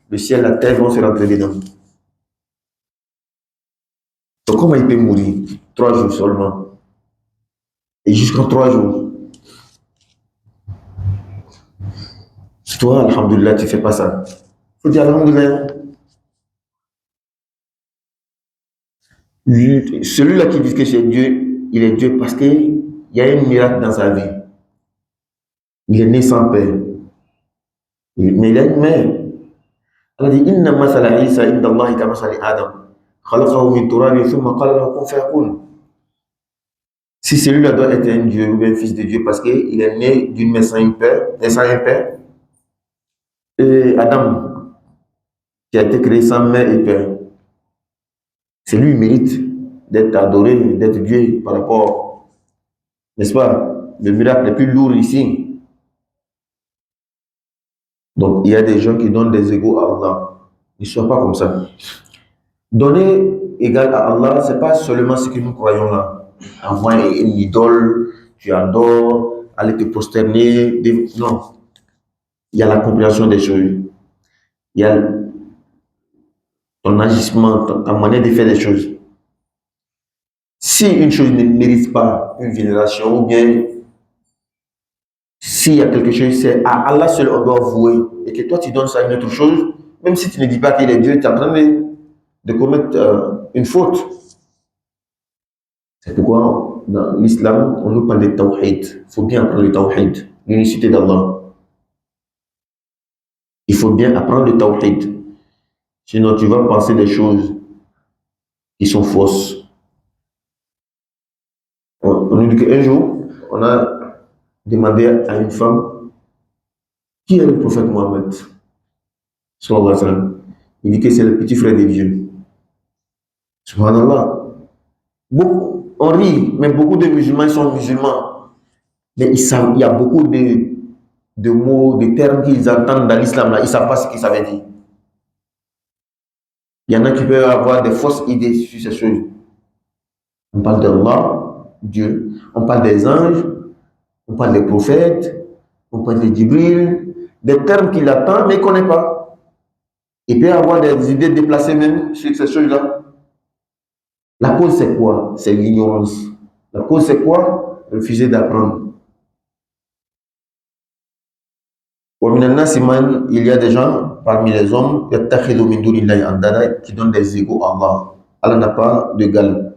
le ciel, la terre vont se rentrer dedans. Donc, comment il peut mourir? 3 jours seulement. Et jusqu'en 3 jours. Toi, Alhamdulillah, tu ne fais pas ça. Il faut dire Alhamdulillah. Celui-là qui dit que c'est Dieu, il est Dieu parce qu'il y a un miracle dans sa vie. Il est né sans père. Mais il a une mère. Allah dit Inna masala Isa inda Allah ka masali Adam. Khalaqahu min turabin thumma qala lahu kun fayakun. Si celui-là doit être un Dieu ou un fils de Dieu parce qu'il est né d'une mère sans un père, et Adam, qui a été créé sans mère et père, c'est lui qui mérite d'être adoré, d'être Dieu par rapport, n'est-ce pas, le miracle le plus lourd ici. Donc, il y a des gens qui donnent des égaux à Allah. Ne sois pas comme ça. Donner égal à Allah, ce n'est pas seulement ce que nous croyons là. Avoir une idole, tu adores, aller te prosterner. Non. Il y a la compréhension des choses. Il y a ton agissement, ta manière de faire les choses. Si une chose ne mérite pas une vénération, ou bien s'il y a quelque chose, c'est à Allah seul on doit vouer, et que toi tu donnes ça à une autre chose, même si tu ne dis pas qu'il est Dieu, tu es en train de commettre une faute. C'est pourquoi dans l'islam, on nous parle de tawhid. Il faut bien apprendre le tawhid, l'unicité d'Allah. Il faut bien apprendre le tawhid. Sinon, tu vas penser des choses qui sont fausses. On nous dit qu'un jour, on a demandé à une femme qui est le prophète Mohammed. Il dit que c'est le petit frère de Dieu. Subhanallah. On rit, mais beaucoup de musulmans sont musulmans. Mais il y a beaucoup de mots, de termes qu'ils entendent dans l'islam, là, ils ne savent pas ce que ça veut dire. Il y en a qui peuvent avoir des fausses idées sur ces choses. On parle d'Allah, Dieu. On parle des anges, on parle des prophètes, on parle de Jibril, des termes qu'il attend mais qu'il ne connaît pas. Il peut y avoir des idées déplacées même sur ces choses-là. La cause, c'est quoi? C'est l'ignorance. La cause, c'est quoi? Refuser d'apprendre. Il y a des gens parmi les hommes qui donnent des égaux à Allah. Allah n'a pas d'égal.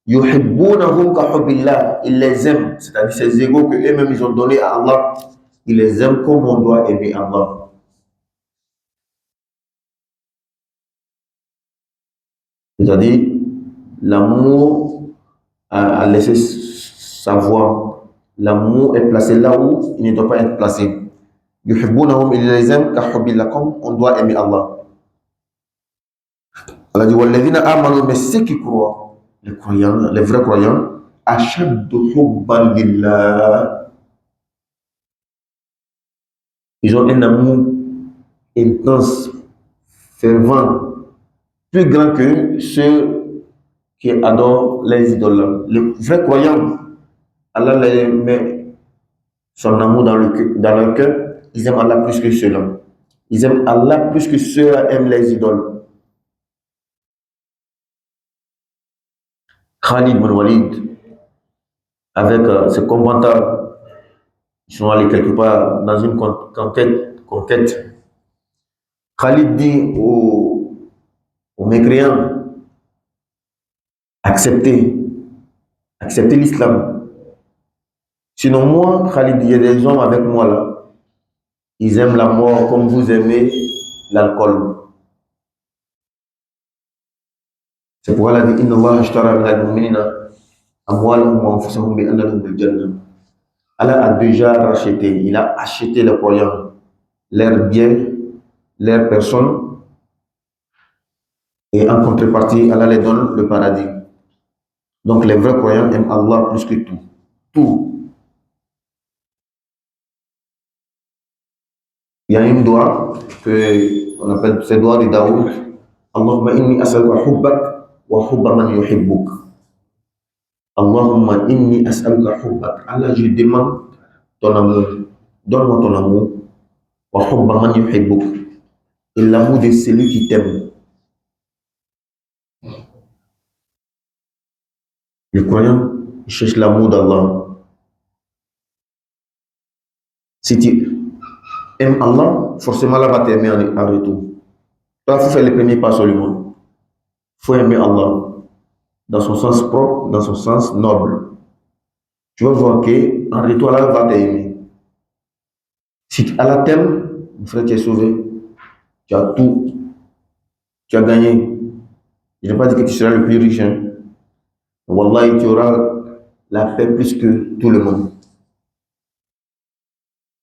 Yuhibbunahum ka hubbillah. Ils les aiment, c'est-à-dire ces égaux que eux-mêmes ils ont donnés à Allah. Ils les aiment comme on doit aimer Allah. C'est-à-dire, l'amour a laissé sa voix. L'amour est placé là où il ne doit pas être placé. Yuhibbunahum, ils les aiment ka hubbillah, comme on doit aimer Allah. Allah dit, walladhina amanu, mais ceux qui croient, les croyants, les vrais croyants, ashaddu hubban lillah. Ils ont un amour intense, fervent, plus grand que ceux qui adorent les idoles. Les vrais croyants, Allah les met son amour dans leur cœur. Ils aiment Allah plus que ceux-là. Ils aiment Allah plus que ceux-là aiment les idoles. Khalid bin Walid, avec ses combattants, ils sont allés quelque part dans une conquête. Khalid dit aux mécréants, acceptez l'islam. Sinon moi, Khalid dit, il y a des hommes avec moi là, ils aiment la mort comme vous aimez l'alcool. C'est pourquoi Allah dit, Inna Allah ashtara min al-mu'minina amwalahum wa anfusahum bi anna lahum al-jannah. Allah a déjà racheté, il a acheté les croyants, leurs biens, leurs personnes, et en contrepartie, Allah les donne le paradis. Donc les vrais croyants aiment Allah plus que tout. Tout. Il y a une doigt qu'on appelle ce doigt de Daoud. Allahumma inni as'aluka hubbak wa hubba man yuhibbuk. Allahumma inni as'aluka hubbak. Allah, je demande ton amour. Donne-moi ton amour. Wa hubba man yuhibbuk. Et l'amour de celui qui t'aime. Le croyant cherche l'amour d'Allah. Si tu aimes Allah, forcément Allah va t'aimer en retour. Toi, il faut faire le premier pas seulement. Il faut aimer Allah dans son sens propre, dans son sens noble. Tu vas voir qu'en retour, Allah va t'aimer. Si Allah t'aime, mon frère, tu es sauvé. Tu as tout. Tu as gagné. Je ne vais pas dire que tu seras le plus riche. Hein. Wallah, tu auras la paix plus que tout le monde.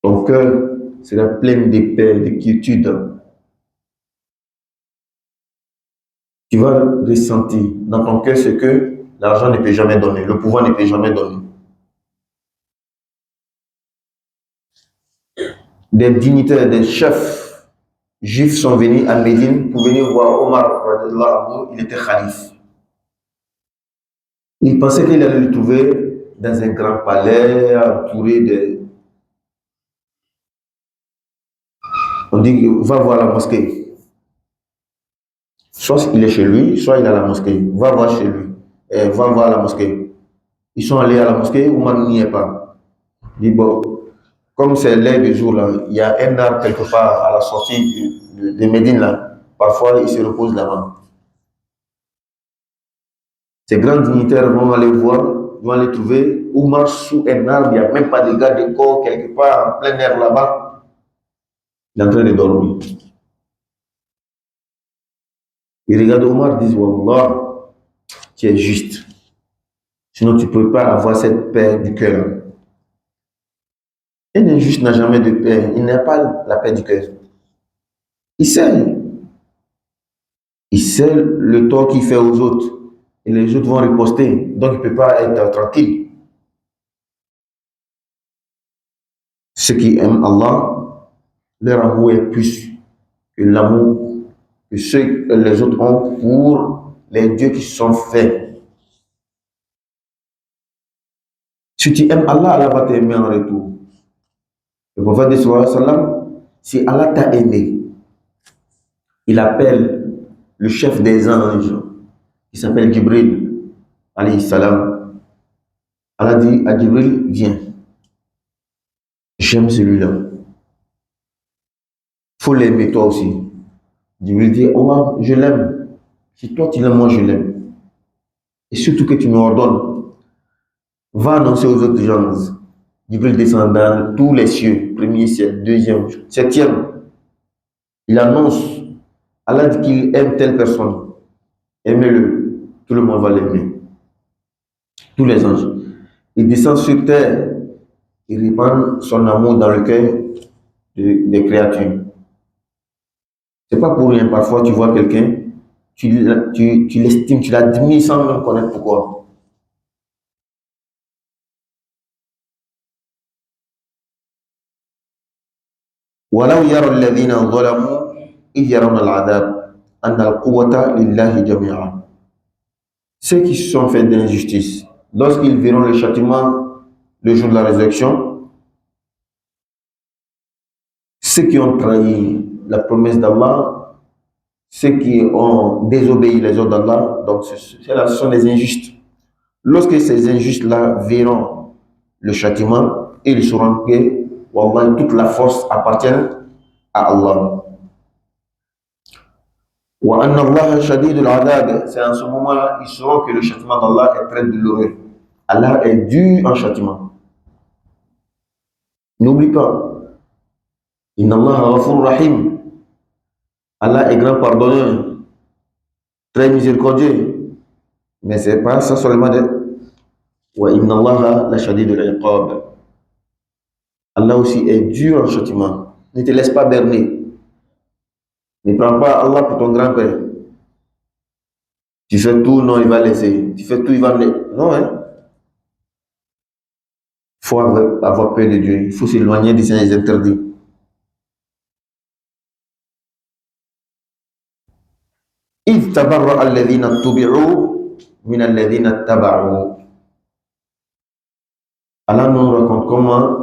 Ton cœur sera plein de paix, de quiétude. Tu vas ressentir dans ton cœur ce que l'argent ne peut jamais donner, le pouvoir ne peut jamais donner. Des dignitaires, des chefs juifs sont venus à Médine pour venir voir Omar, il était khalif. Il pensait qu'il allait le trouver dans un grand palais, entouré de... On dit, va voir la mosquée. Soit il est chez lui, soit il est à la mosquée. Va voir chez lui. Va voir la mosquée. Ils sont allés à la mosquée, Omar n'y est pas. Il dit, bon, comme c'est l'heure du jour, là, il y a un arbre quelque part à la sortie de Médine, là. Parfois, il se repose là-bas. Ces grands dignitaires vont aller voir, vont aller trouver Omar sous un arbre, il n'y a même pas de garde de corps quelque part en plein air là-bas. Il est en train de dormir. Ils regardent Omar et disent, Wallah, tu es juste. Sinon, tu ne peux pas avoir cette paix du cœur. Un injuste n'a jamais de paix. Il n'a pas la paix du cœur. Il sait. Il sait le tort qu'il fait aux autres. Et les autres vont riposter. Donc, il ne peut pas être tranquille. Ceux qui aiment Allah, leur amour est plus que l'amour que ceux que les autres ont pour les dieux qui sont faits. Si tu aimes Allah, Allah va t'aimer en retour. Le prophète dit, si Allah t'a aimé, il appelle le chef des anges, qui s'appelle Jibril, alayhi salam. Allah dit à Jibril, viens, j'aime celui-là. Faut l'aimer toi aussi. Jibril dit, Allah, je l'aime. Si toi tu l'aimes, moi je l'aime. Et surtout que tu me ordonnes, va annoncer aux autres gens. Jibril descend dans tous les cieux, premier ciel, deuxième, septième. Il annonce, Allah dit qu'il aime telle personne. Aimez-le, tout le monde va l'aimer. Tous les anges. Il descend sur terre, il répand son amour dans le cœur des créatures. C'est pas pour rien, parfois tu vois quelqu'un, tu l'estimes, tu l'admires sans même connaître pourquoi. ولو يرى الذين ظلموا إذ يرون العذاب أن القوة لله جميعا. Ceux qui se sont faits d'injustice, lorsqu'ils verront le châtiment le jour de la résurrection, ceux qui ont trahi la promesse d'Allah, ceux qui ont désobéi les ordres d'Allah, donc ce sont les injustes. Lorsque ces injustes-là verront le châtiment, ils sauront que wallah, toute la force appartient à Allah. C'est en ce moment-là, ils sauront que le châtiment d'Allah est très douloureux. Allah est dur en châtiment. N'oublie pas, Inna Allah ghafur rahim. Allah est grand pardonneur, très miséricordieux. Mais ce n'est pas ça seulement de Wa inna Allah la shadidul iqab. Allah aussi est dur en châtiment. Ne te laisse pas berner. Ne prends pas Allah pour ton grand-père. Tu fais tout, non, il va laisser. Tu fais tout, il va laisser. Non, hein. Il faut avoir peur de Dieu. Il faut s'éloigner des signes interdits. إذ تبرأ الذين اتبعوا من الذين اتبعوا. Allah nous raconte comment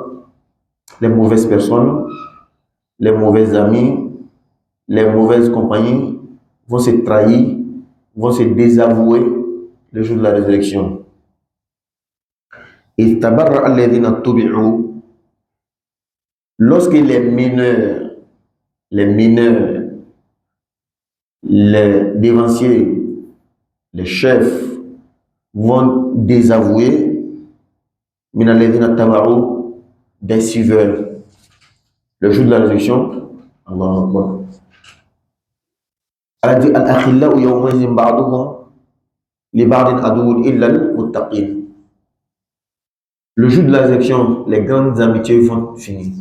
les mauvaises personnes, les mauvais amis, les mauvaises compagnies vont se trahir, vont se désavouer le jour de la résurrection. Et tabarra alladhina tubi'u, lorsque les mineurs, les dévanciers, les chefs vont désavouer min alladhina taba'u, des suiveurs. Le jour de la résurrection, Allahu Akbar. Allah dit al-akhillau yawma'idhin ba'duhum li ba'din aduwwun illa al-muttaqin. Le jour de la résurrection, les grandes amitiés vont finir.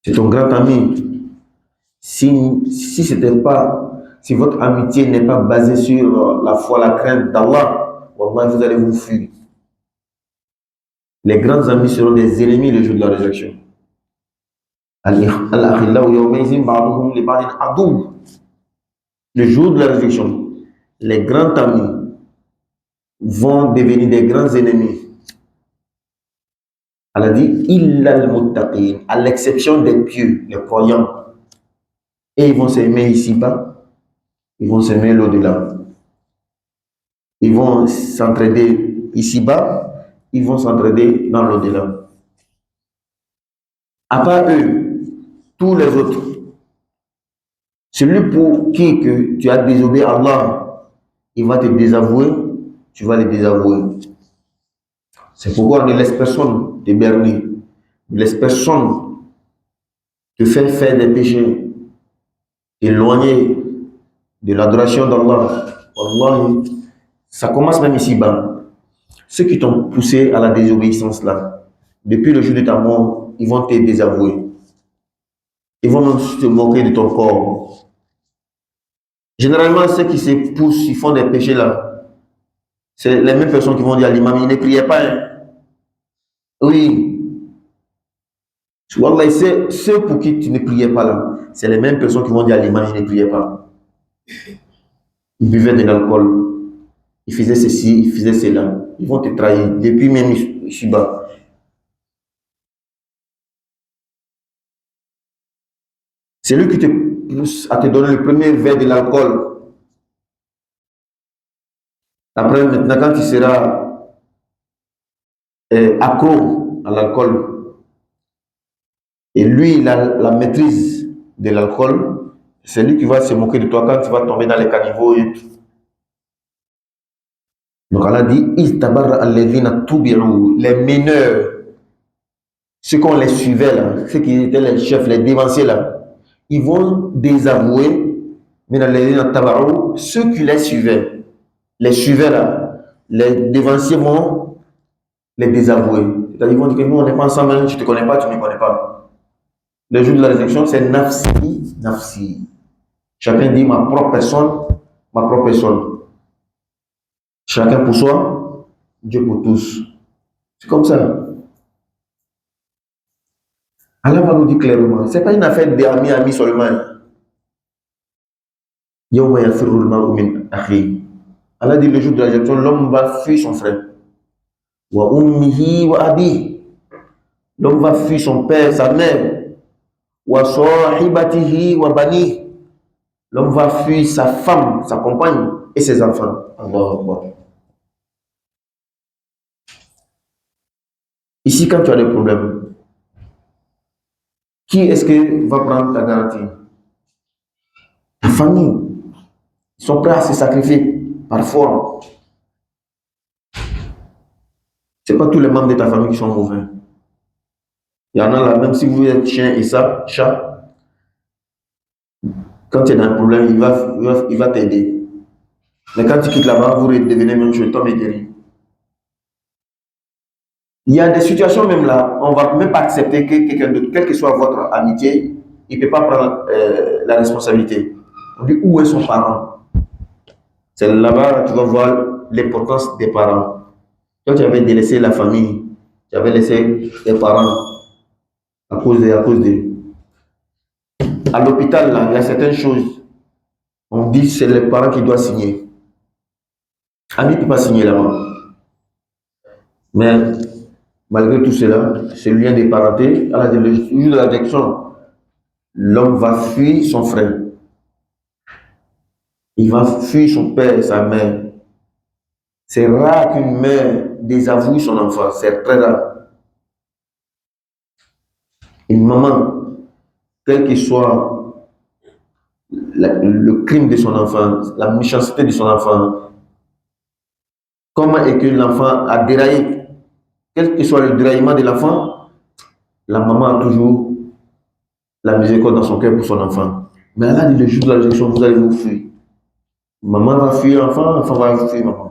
C'est ton grand ami. Si votre amitié n'est pas basée sur la foi, la crainte d'Allah, wallah, vous allez vous fuir. Les grands amis seront des ennemis le jour de la résurrection. Al-akhillau yawma'idhin ba'duhum li ba'din aduwwun. Le jour de la résurrection, les grands amis vont devenir des grands ennemis. Elle a dit illa al-muttaqin, à l'exception des pieux, les croyants. Et ils vont s'aimer ici-bas, ils vont s'aimer l'au-delà. Ils vont s'entraider ici-bas, ils vont s'entraider dans l'au-delà. À part eux, tous les autres, celui pour qui que tu as désobéi à Allah, il va te désavouer, tu vas le désavouer. C'est pourquoi on ne laisse personne te berner, ne laisse personne te faire des péchés, éloigner de l'adoration d'Allah. Allah, ça commence même ici-bas. Ceux qui t'ont poussé à la désobéissance là, depuis le jour de ta mort, ils vont te désavouer. Ils vont même se moquer de ton corps. Généralement, ceux qui se poussent, ils font des péchés là. C'est les mêmes personnes qui vont dire à l'imam, il ne priait pas. Hein. Oui. Wallah, ceux pour qui tu ne priais pas là, c'est les mêmes personnes qui vont dire à l'imam, il ne priait pas. Il buvait de l'alcool. Il faisait ceci, il faisait cela. Ils vont te trahir depuis même ici-bas. C'est lui qui te pousse à te donner le premier verre de l'alcool. Après, maintenant, quand tu seras accro à l'alcool, et lui, il a la maîtrise de l'alcool, c'est lui qui va se moquer de toi quand tu vas tomber dans les caniveaux et tout. Donc Allah dit, les mineurs, ceux qu'on les suivait là, ceux qui étaient les chefs, les dévanciers là, ils vont désavouer, mais ceux qui les suivaient là, les dévanciers vont les désavouer. C'est-à-dire, ils vont dire que nous, on n'est pas ensemble, je ne te connais pas, tu ne me connais pas. Le jour de la résurrection, c'est nafsi, nafsi. Chacun dit ma propre personne, ma propre personne. Chacun pour soi, Dieu pour tous. C'est comme ça. Allah va nous dire clairement, ce n'est pas une affaire d'amis seulement. Allah dit le jour de la résurrection, l'homme va fuir son frère. L'homme va fuir son père, sa mère. L'homme va fuir sa femme, sa compagne et ses enfants. Ici, quand tu as des problèmes, qui est-ce que va prendre ta garantie? Ta famille. Ils sont prêts à se sacrifier, parfois. Ce n'est pas tous les membres de ta famille qui sont mauvais. Il y en a là, même si vous êtes chien et ça, chat, quand tu es dans un problème, il va t'aider. Mais quand tu quittes là-bas, vous devenez même chose, Tom et guéri. Il y a des situations même là, on ne va même pas accepter que quelqu'un d'autre, quelle que soit votre amitié, il ne peut pas prendre la responsabilité. On dit où est son parent? C'est là-bas que tu vas voir l'importance des parents. Quand tu avais délaissé la famille, tu avais laissé tes parents à cause de. À l'hôpital, là, il y a certaines choses. On dit que c'est les parents qui doivent signer. Ami ne peut pas signer là-bas. Mais malgré tout cela, ce lien de parenté, à la jour de la direction, l'homme va fuir son frère. Il va fuir son père et sa mère. C'est rare qu'une mère désavoue son enfant. C'est très rare. Une maman, quel que soit le crime de son enfant, la méchanceté de son enfant, comment est que l'enfant a déraillé, quel que soit le déraillement de l'enfant, la maman a toujours la miséricorde dans son cœur pour son enfant. Mais elle a dit le jour de la résurrection, vous allez vous fuir. Maman va fuir l'enfant, l'enfant va vous fuir maman.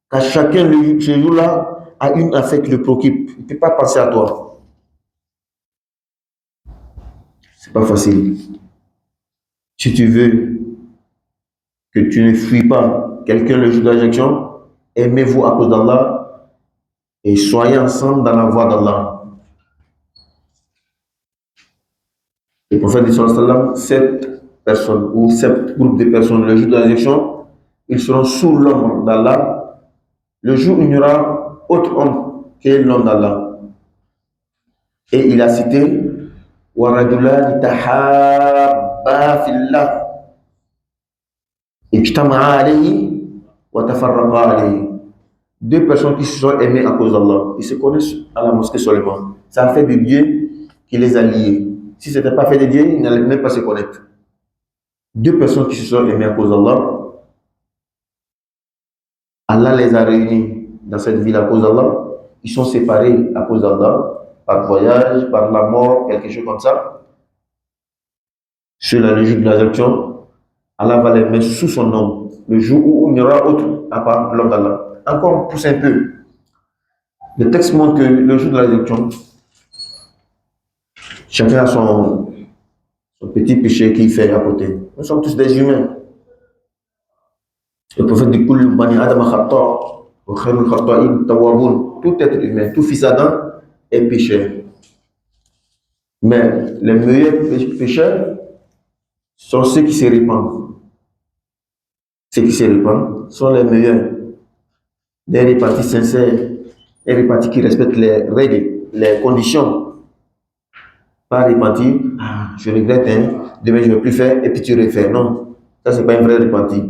Car chacun ce jour-là a une affaire qui le préoccupe. Il ne peut pas penser à toi. C'est pas facile. Si tu veux que tu ne fuis pas quelqu'un le jour de la résurrection, aimez-vous à cause d'Allah et soyez ensemble dans la voie d'Allah. Le prophète dit sallallahu alayhi wa sallam, 7 personnes ou 7 groupes de personnes le jour de la résurrection, ils seront sous l'ombre d'Allah. Le jour où il n'y aura autre homme que l'homme d'Allah. Et il a cité وَرَجُلَانِ تَحَابَّا فِي اللَّهِ اجْتَمَعَا عَلَيْهِ وَتَفَرَّقَا عَلَيْهِ. 2 personnes qui se sont aimées à cause d'Allah. Ils se connaissent à la mosquée seulement. C'est un fait de Dieu qui les a liés. Si ce n'était pas fait de Dieu, ils n'allaient même pas se connaître. 2 personnes qui se sont aimées à cause d'Allah, Allah les a réunis dans cette ville à cause d'Allah. Ils sont séparés à cause d'Allah, par voyage, par la mort, quelque chose comme ça. Sur le jour de la résurrection, Allah va les mettre sous son nom. Le jour où il n'y aura autre à part l'homme d'Allah. Encore on pousse un peu. Le texte montre que le jour de la résurrection, chacun a son petit péché qu'il fait à côté. Nous sommes tous des humains. Le prophète dit tout être humain, tout fils d'Adam est pécheur. Mais les meilleurs pécheurs sont ceux qui se répandent. Ceux qui se répandent sont les meilleurs. Des répartis sincères, des répartis qui respectent les règles les conditions. Pas repentir, ah, je regrette, hein, demain je ne vais plus faire, et puis tu refais. Non, ça c'est pas un vrai repentir.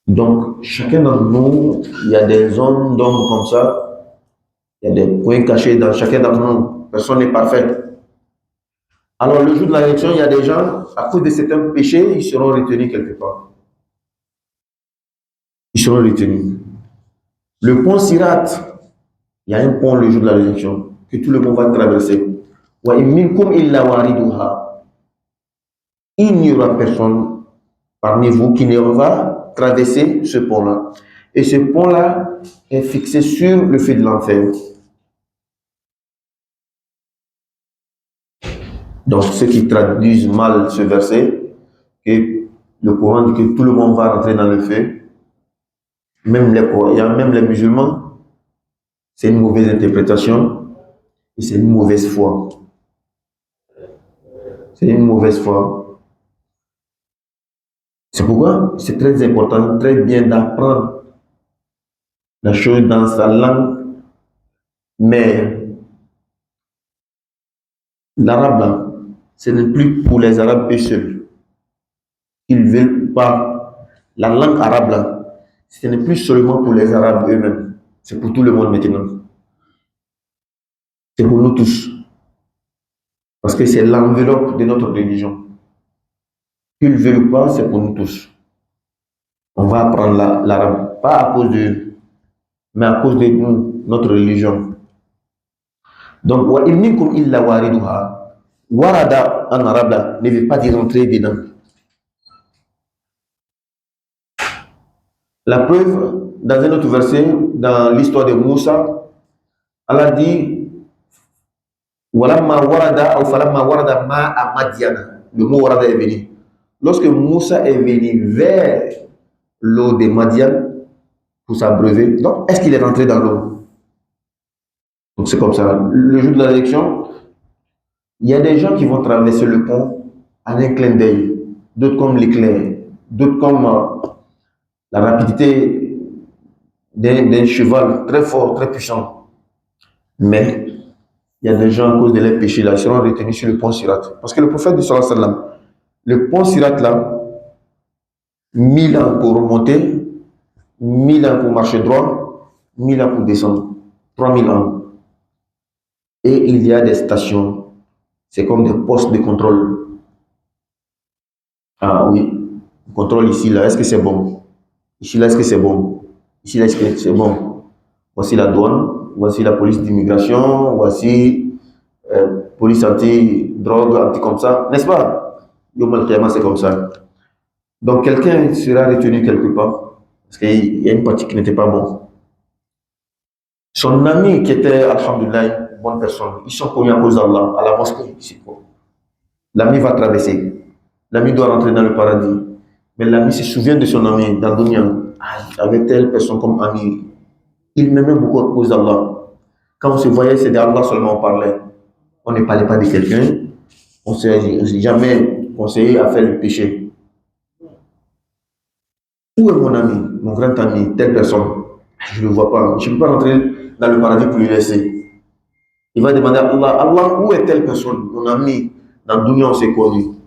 Donc, chacun d'entre nous, il y a des zones d'ombre comme ça, il y a des points cachés dans chacun d'entre nous. Personne n'est parfait. Alors, le jour de la résurrection, il y a des gens, à cause de certains péchés, ils seront retenus quelque part. Ils seront retenus. Le pont Sirat, il y a un pont le jour de la résurrection que tout le monde va traverser. Il n'y aura personne parmi vous qui ne va traverser ce pont-là. Et ce pont-là est fixé sur le feu de l'enfer. Donc, ceux qui traduisent mal ce verset, que le Coran dit que tout le monde va rentrer dans le feu, même les croyants, même les musulmans, c'est une mauvaise interprétation et c'est une mauvaise foi. C'est une mauvaise foi. C'est pourquoi c'est très important, très bien d'apprendre la chose dans sa langue, mais l'arabe, là, ce n'est plus pour les Arabes eux seuls. Ils ne veulent pas. La langue arabe, là, ce n'est plus seulement pour les Arabes eux-mêmes. C'est pour tout le monde maintenant. C'est pour nous tous. Parce que c'est l'enveloppe de notre religion. Qu'ils ne veulent pas, c'est pour nous tous. On va apprendre l'arabe, pas à cause de, mais à cause de nous, notre religion. Donc, wa minkum illa wariduha. Warada en arabe là, ne veut pas dire rentrer dedans. La preuve, dans un autre verset, dans l'histoire de Moussa, Allah dit Walamma warada ou falamma warada ma a Madiana. Le mot warada est venu. Lorsque Moussa est venu vers l'eau de Madian pour s'abreuver, donc est-ce qu'il est rentré dans l'eau? Donc c'est comme ça. Le jour de la l'élection, il y a des gens qui vont traverser le pont en un clin d'œil, d'autres comme l'éclair, d'autres comme la rapidité d'un cheval très fort, très puissant. Mais il y a des gens à cause de leurs péchés là, ils seront retenus sur le pont Sirat. Parce que le prophète dit sallallahu alayhi wa sallam, le pont Sirat là, 1000 ans pour remonter, 1000 ans pour marcher droit, 1000 ans pour descendre, 3000 ans. Et il y a des stations, c'est comme des postes de contrôle. Ah oui, contrôle ici, là, est-ce que c'est bon? Ici, là, est-ce que c'est bon? Ici, là, est-ce que c'est bon? Voici la douane, voici la police d'immigration, voici police anti-drogue, anti comme ça, n'est-ce pas? Yom al-Qiyamah, c'est comme ça. Donc, quelqu'un sera retenu quelque part, parce qu'il y a une partie qui n'était pas bonne. Son ami qui était, alhamdoulilah, une bonne personne, ils sont connus à cause d'Allah, à la mosquée, l'ami va traverser. L'ami doit rentrer dans le paradis. Mais l'ami se souvient de son ami dans le dunya. Avec telle personne comme ami. Il m'aimait beaucoup à cause d'Allah. Quand on se voyait, c'est d'Allah seulement on parlait. On ne parlait pas de quelqu'un. On ne s'est jamais conseillé à faire le péché. Où est mon ami, mon grand ami, telle personne? Je ne le vois pas. Je ne peux pas rentrer dans le paradis pour lui laisser. Il va demander à Allah, Allah, où est telle personne? Mon ami, dans le dunya, on s'est connu.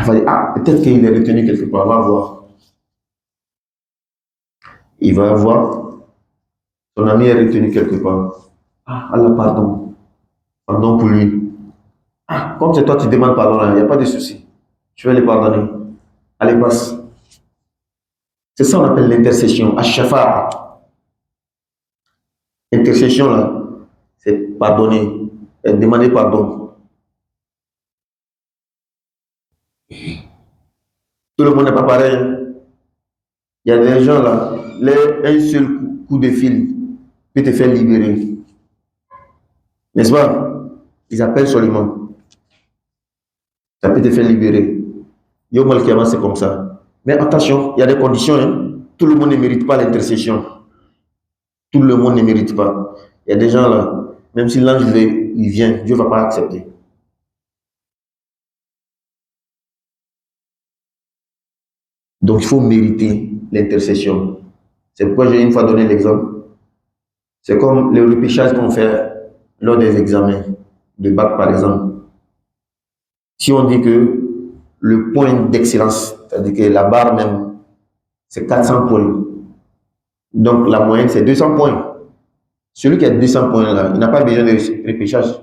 Il va dire, ah, peut-être qu'il est retenu quelque part, on va voir. Il va voir, son ami est retenu quelque part. Ah, Allah, pardon. Pardon pour lui. Ah, comme c'est toi qui demandes pardon, il n'y a pas de souci. Je vais les pardonner. Allez, passe. C'est ça qu'on appelle l'intercession, ash-shafa'a. Intercession, là, c'est pardonner, demander pardon. Tout le monde n'est pas pareil. Il y a des gens là, un seul coup de fil peut te faire libérer. N'est-ce pas? Ils appellent seulement. Ça peut te faire libérer. Yom al-Qiyamah, c'est comme ça. Mais attention, il y a des conditions. Hein. Tout le monde ne mérite pas l'intercession. Tout le monde ne mérite pas. Il y a des gens là, même si l'ange il vient, Dieu ne va pas accepter. Donc il faut mériter l'intercession. C'est pourquoi j'ai une fois donné l'exemple. C'est comme le repêchage qu'on fait lors des examens de bac, par exemple. Si on dit que le point d'excellence, c'est-à-dire que la barre même, c'est 400 points. Donc la moyenne, c'est 200 points. Celui qui a 200 points là, il n'a pas besoin de repêchage.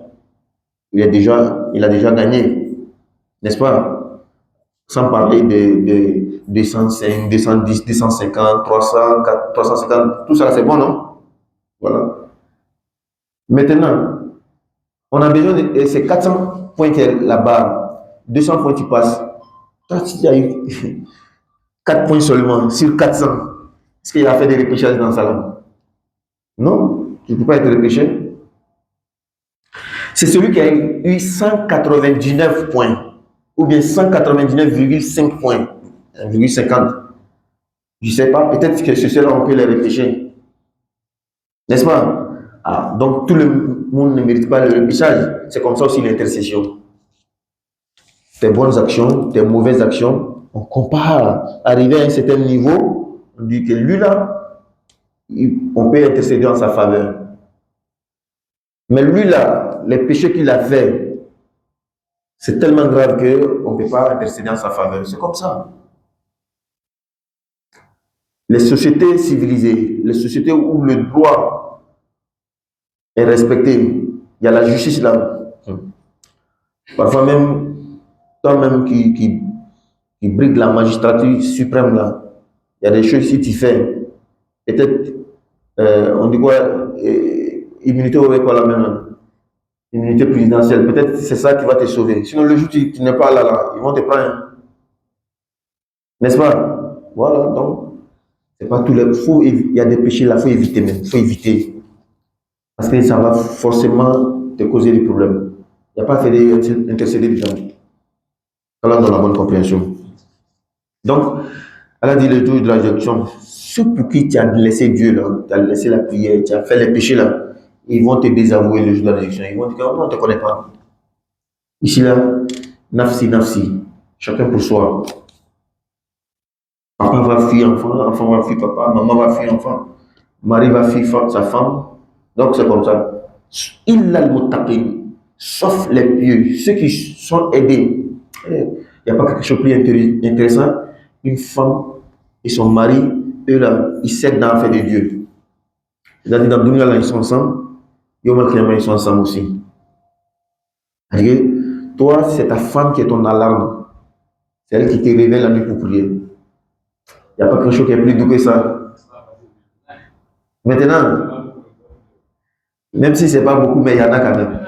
Il a déjà gagné, n'est-ce pas? Sans parler de 205, 210, 250, 300, 350, tout ça, c'est bon, non? Voilà. Maintenant, on a besoin de. Et c'est 400 points qui est la barre. 200 points, tu passes. Toi, tu as eu 4 points seulement sur 400. Est-ce qu'il a fait des repêchages dans sa langue? Non, tu ne peux pas être repêché. C'est celui qui a eu 199 points ou bien 199,5 points, 1,50. Je ne sais pas, peut-être que c'est cela on peut les repêcher. N'est-ce pas? Ah, donc tout le monde ne mérite pas le repêchage. C'est comme ça aussi l'intercession. Tes bonnes actions, tes mauvaises actions, on compare. Arrivé à un certain niveau, on dit que lui là, on peut intercéder en sa faveur. Mais lui là, les péchés qu'il a fait, c'est tellement grave qu'on ne peut pas intercéder en sa faveur. C'est comme ça. Les sociétés civilisées, les sociétés où le droit est respecté, il y a la justice là. Parfois même, toi-même qui brigue la magistrature suprême là, il y a des choses si tu fais. Peut-être, on dit quoi, immunité ou quoi la même, immunité présidentielle. Peut-être c'est ça qui va te sauver. Sinon, le jour où tu n'es pas là, ils vont te prendre. N'est-ce pas? Voilà, donc, c'est pas tous les. Il y a des péchés là, il faut éviter même. Il faut éviter. Parce que ça va forcément te causer des problèmes. Il n'y a pas fait d'intercéder dedans. Voilà dans la bonne compréhension. Donc, elle a dit le jour de la résurrection, ceux pour qui tu as laissé Dieu là, tu as laissé la prière, tu as fait les péchés là, ils vont te désavouer le jour de la résurrection. Ils vont dire qu'on ne te connaît pas. Ici là, nafsi, nafsi, chacun pour soi. Papa va fuir enfant, enfant va fuir papa, maman va fuir enfant, mari va fuir sa femme. Donc c'est comme ça. Il a le tapé, sauf les pieux, ceux qui sont aidés. Il n'y a pas quelque chose de plus intéressant. Une femme et son mari, eux là, ils s'aident dans l'affaire de Dieu. C'est-à-dire dans Dunia là, ils sont ensemble, et au Malkiyama, ils sont ensemble aussi. C'est-à-dire, toi, c'est ta femme qui est ton alarme. C'est elle qui te réveille la nuit pour prier. Il n'y a pas quelque chose qui est plus doux que ça. Maintenant, même si ce n'est pas beaucoup, mais il y en a quand même.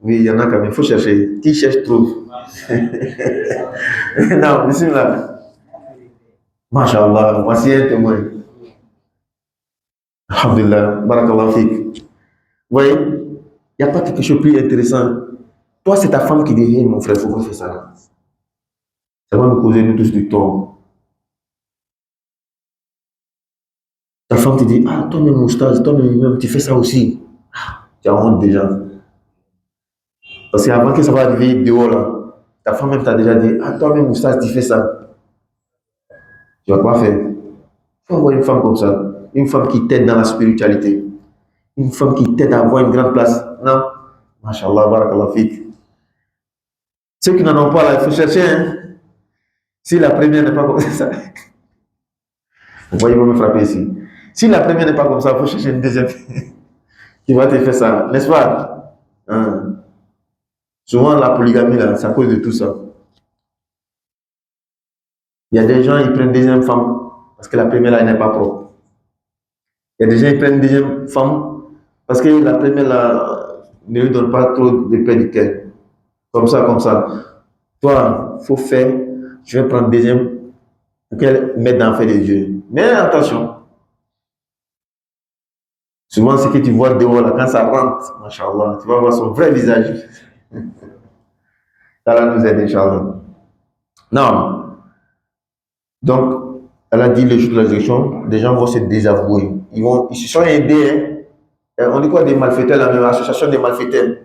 Oui, il y en a quand même. Il faut chercher. Qui cherche trouve. Non, bismillah. Masha'Allah, voici un témoin. Alhamdulillah, barakallah fik. Vous voyez, il n'y a pas quelque chose de plus intéressant. Toi, c'est ta femme qui dit, hey, mon frère, il faut qu'on fasse ça. Ça va nous causer nous tous du tort. Ta femme te dit, ah, toi-même, moustache, toi-même, tu fais ça aussi. Tu as honte déjà. Parce qu'avant que ça va arriver dehors, là, ta femme même t'a déjà dit, ah, toi-même, moustache, tu fais ça. Tu vas pas faire. Il faut avoir une femme comme ça. Une femme qui t'aide dans la spiritualité. Une femme qui t'aide à avoir une grande place. Non. Masha'Allah, barakallah fik. Ceux qui n'en ont pas là, il faut chercher. Hein. Si la première n'est pas comme ça, vous voyez, vous me frapper ici. Si la première n'est pas comme ça, il faut chercher une deuxième qui va te faire ça, n'est-ce pas? Hein. Souvent, la polygamie, là, c'est à cause de tout ça. Il y a des gens, ils prennent deuxième femme parce que la première, là, elle n'est pas propre. Il y a des gens, ils prennent deuxième femme parce que la première, là, ne lui donne pas trop de paix du cœur. Comme ça, comme ça. Toi, il faut faire, je vais prendre deuxième pour qu'elle mette dans le fait des dieux. Mais attention, souvent, ce que tu vois dehors, là, quand ça rentre, machallah, tu vas voir son vrai visage. Allah nous aide, Inch'Allah. Non. Donc, elle a dit le jour de la résurrection, des gens vont se désavouer. Ils se sont aidés. Hein. On dit quoi des malfaiteurs, la même association des malfaiteurs.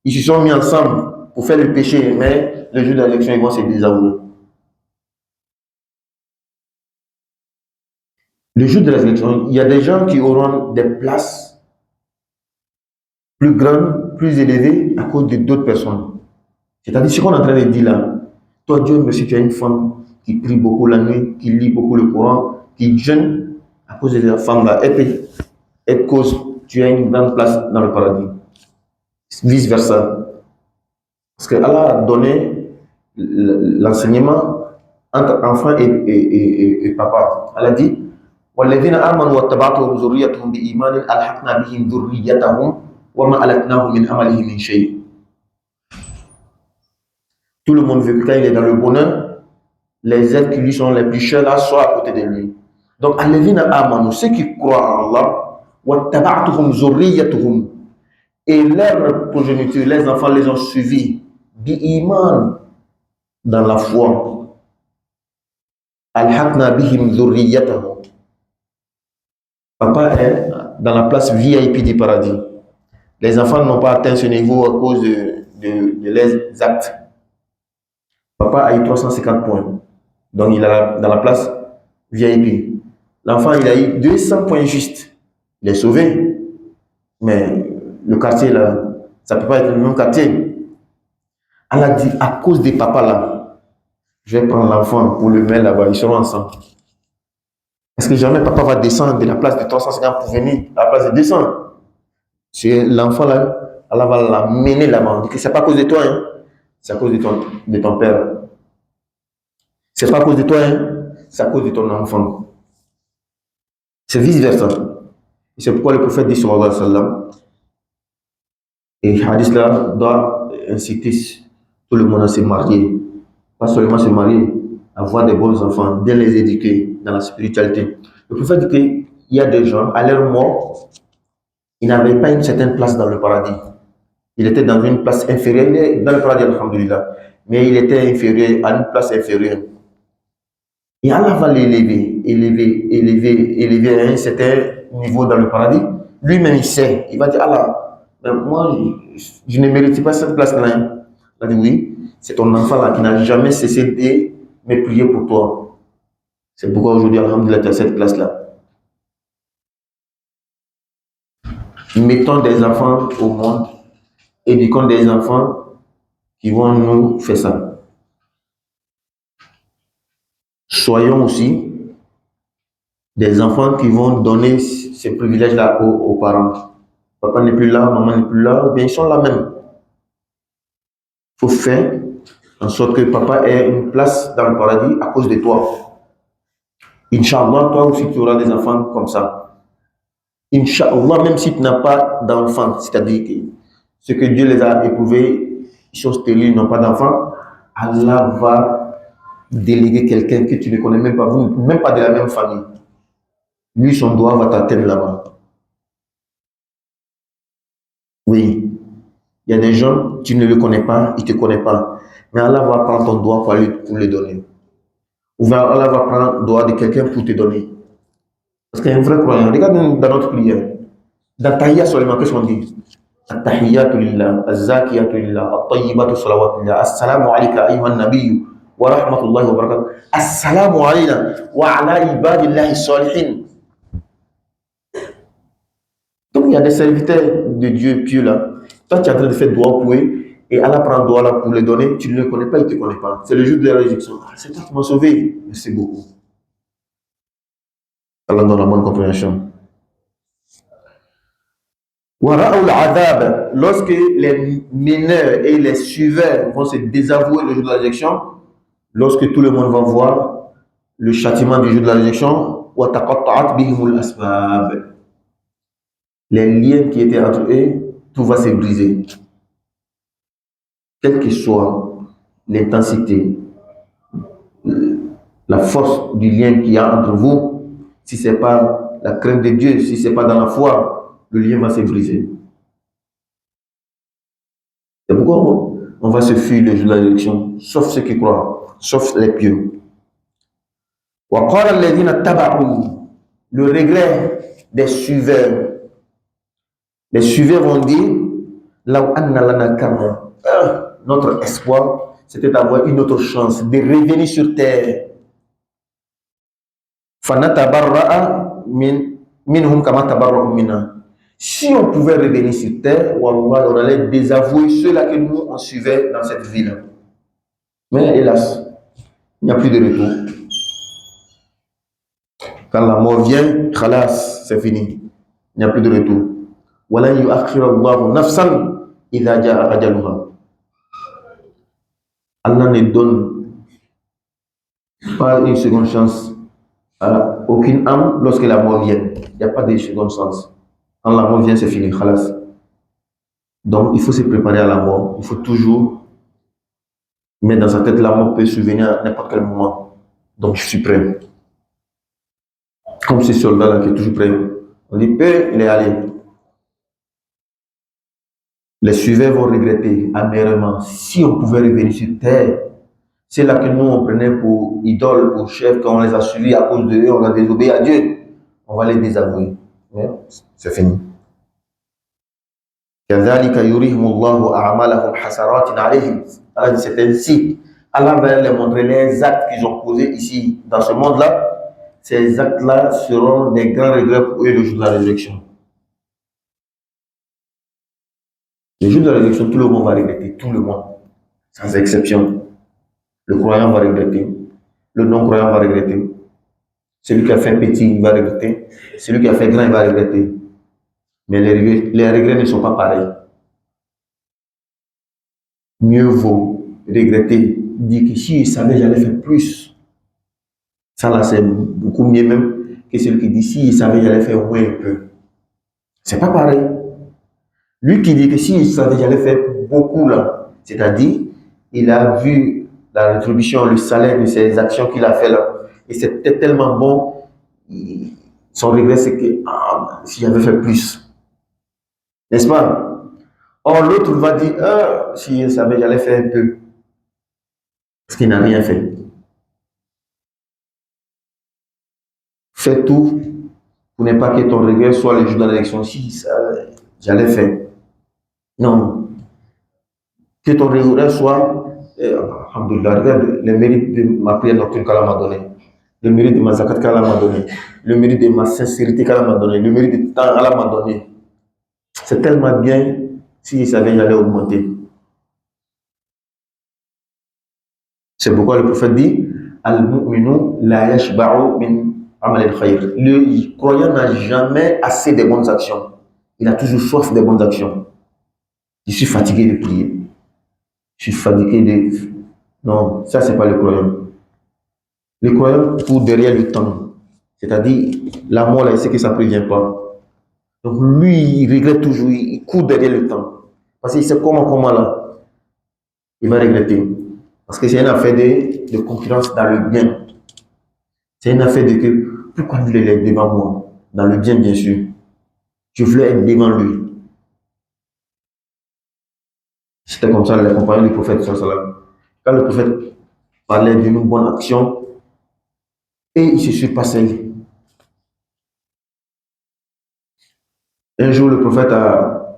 Ils se sont mis ensemble pour faire le péché, mais le jour de la résurrection, ils vont se désavouer. Le jour de la résurrection, il y a des gens qui auront des places plus grande, plus élevée à cause de d'autres personnes. C'est-à-dire ce qu'on est en train de dire là. Toi, Dieu merci, tu as une femme qui prie beaucoup la nuit, qui lit beaucoup le Coran, qui jeûne à cause de la femme là. Elle cause, tu as une grande place dans le paradis. Vice versa. Parce que Allah a donné l'enseignement entre enfant et papa. Allah dit والذين آمنوا واتبعتهم ذريتهم بإيمان ألحقنا بهم ذريتهم وما ألتناهم من عمله من شيء. Tout le monde veut que quand il est dans le bonheur, les êtres qui lui sont les plus chers là soient à côté de lui. Donc, الذين آمنوا, ceux qui croient en Allah, واتبعتهم ذريتهم, et leur progéniture, les enfants les ont suivis, bi-iman, dans la foi. Al-haqna bihim dhurriyyatahum. Papa est dans la place VIP du paradis. Les enfants n'ont pas atteint ce niveau à cause de leurs actes. Papa a eu 350 points. Donc il est dans la place VIP. L'enfant, il a eu 200 points juste. Il est sauvé. Mais le quartier là, ça ne peut pas être le même quartier. Allah dit, à cause des papas là, je vais prendre l'enfant pour le mettre là-bas, ils seront ensemble. Parce que jamais papa va descendre de la place de 350 pour venir à la place de 200. C'est l'enfant là, Allah va l'amener là-bas. On dit que c'est pas à cause de toi, hein. C'est à cause de ton père. C'est pas à cause de toi, hein. C'est à cause de ton enfant. C'est vice-versa. Et c'est pourquoi le prophète dit sallallahu alayhi wa sallam, et hadith là doit inciter tout le monde à se marier. Pas seulement se marier, avoir des bons enfants, bien les éduquer dans la spiritualité. Le prophète dit qu'il y a des gens, à leur mort, ils n'avaient pas une certaine place dans le paradis. Il était dans une place inférieure, il est dans le paradis, alhamdulillah, mais il était inférieur à une place inférieure. Et Allah va l'élever, élever à un certain niveau dans le paradis. Lui-même, il sait. Il va dire, Allah, moi, je ne mérite pas cette place-là. Il a dit, oui, c'est ton enfant là qui n'a jamais cessé de me prier pour toi. C'est pourquoi aujourd'hui, alhamdulillah, tu as cette place-là. Mettons des enfants au monde, éduquons des enfants qui vont nous faire ça. Soyons aussi des enfants qui vont donner ces privilèges-là aux parents. Papa n'est plus là, maman n'est plus là, bien ils sont là même. Il faut faire en sorte que papa ait une place dans le paradis à cause de toi. Inch'Allah, toi aussi tu auras des enfants comme ça. Inch'Allah, même si tu n'as pas d'enfants, c'est-à-dire que ce que Dieu les a éprouvés, ils sont stériles, ils n'ont pas d'enfants, Allah va déléguer quelqu'un que tu ne connais même pas, vous, même pas de la même famille. Lui, son doigt va t'atteindre là-bas. Oui, il y a des gens, tu ne le connais pas, il ne te connaît pas. Mais Allah va prendre ton doigt pour le donner. Ou Allah va prendre le doigt de quelqu'un pour te donner. Parce qu'il y a un vrai croyant. Regarde dans notre prière. Dans Tahiyya seulement, qu'est-ce qu'on dit? At-tahiyyatu lillah, az-zakiyatu lillah, at-tayyibatu salawatu lillah, assalamu alayka ayyuhan nabiyyu, wa rahmatullahi wa barakatuh. Assalamu alayna wa ala ibadillahi salihin. Donc il y a des serviteurs de Dieu pieux là. Toi tu es en train de faire doigt pour eux et Allah prend le doigt là pour le donner. Tu ne le connais pas, il ne te connaît pas. C'est le jour de la résurrection. Ah, c'est toi qui m'as sauvé. Merci beaucoup. Allah donne la bonne compréhension. Lorsque les mineurs et les suiveurs vont se désavouer le jour de la résurrection, lorsque tout le monde va voir le châtiment du jour de la résurrection, les liens qui étaient entre eux, tout va se briser. Quelle que soit l'intensité, la force du lien qu'il y a entre vous, si ce n'est pas la crainte de Dieu, si ce n'est pas dans la foi, le lien va se briser. C'est pourquoi on va se fuir le jour de la résurrection, sauf ceux qui croient, sauf les pieux. Le regret des suiveurs. Les suiveurs vont dire, notre espoir, c'était d'avoir une autre chance, de revenir sur terre. Si on pouvait revenir sur terre, wallah, on allait désavouer ceux-là que nous, on suivait dans cette ville. Mais hélas, il n'y a plus de retour. Quand la mort vient, khalas, c'est fini. Il n'y a plus de retour. وَلَنْ يُؤَخِّرَ اللَّهُ نَفْسًا إِذَا جَاءَ أَجَلُهَا. Allah ne donne pas une seconde chance à aucune âme lorsque la mort vient. Il n'y a pas de seconde chance. Quand la mort vient, c'est fini, khalas. Donc, il faut se préparer à la mort. Il faut toujours mettre dans sa tête, la mort peut survenir à n'importe quel moment. Donc, je suis prêt. Comme ce soldat-là qui est toujours prêt. On dit, paix, il est allé. Les suivants vont regretter amèrement. Si on pouvait revenir sur terre, c'est là que nous, on prenait pour idole, pour chef, quand on les a suivis à cause d'eux, on a désobéi à Dieu. On va les désavouer. Mais c'est fini. كذلك يريهم الله أعمالهم حسرات عليهم. Allah dit, c'est ainsi. Allah va leur montrer les actes qu'ils ont posés ici, dans ce monde-là. Ces actes-là seront des grands regrets pour eux le jour de la résurrection. Le jour de la résurrection, tout le monde va regretter, tout le monde, sans exception. Le croyant va regretter, le non-croyant va regretter. Celui qui a fait petit, il va regretter. Celui qui a fait grand, il va regretter. Mais les regrets ne sont pas pareils. Mieux vaut regretter, dire que si je savais, j'allais faire plus. Ça là, c'est beaucoup mieux même que celui qui dit si je savais, j'allais faire moins un peu. C'est pas pareil. Lui qui dit que si je savais, j'allais faire beaucoup là, c'est-à-dire, il a vu la rétribution, le salaire de ses actions qu'il a fait là, et c'était tellement bon, son regret c'est que si j'avais fait plus. N'est-ce pas? Or, l'autre va dire, si je savais, j'allais faire un peu. Parce qu'il n'a rien fait. Fais tout pour ne pas que ton regret soit le jour de l'élection. Si j'allais faire. Non. Que ton regret soit, alhamdoulilah, regarde le mérite de ma prière nocturne qu'Allah m'a donné, le mérite de ma zakat qu'Allah m'a donné, le mérite de ma sincérité qu'Allah m'a donné, le mérite de temps qu'Allah m'a donné. C'est tellement bien, si je savais, j'allais augmenter. C'est pourquoi le prophète dit, Al-mu'minu la yashba'u min amal al-khayr. Le croyant n'a jamais assez de bonnes actions. Il a toujours soif des bonnes actions. Je suis fatigué de prier. Je suis fatigué de... Non, ça, c'est pas le croyant. Le croyant court derrière le temps. C'est-à-dire, la mort, là, il sait que ça ne prévient pas. Donc, lui, il regrette toujours. Il court derrière le temps. Parce qu'il sait comment là, il va regretter. Parce que c'est une affaire de concurrence dans le bien. C'est une affaire de que, pourquoi il voulait être devant moi? Dans le bien, bien sûr. Je voulais être devant lui. C'était comme ça, les compagnons du prophète. Quand le prophète parlait d'une bonne action, et il se surpassait. Un jour, le prophète a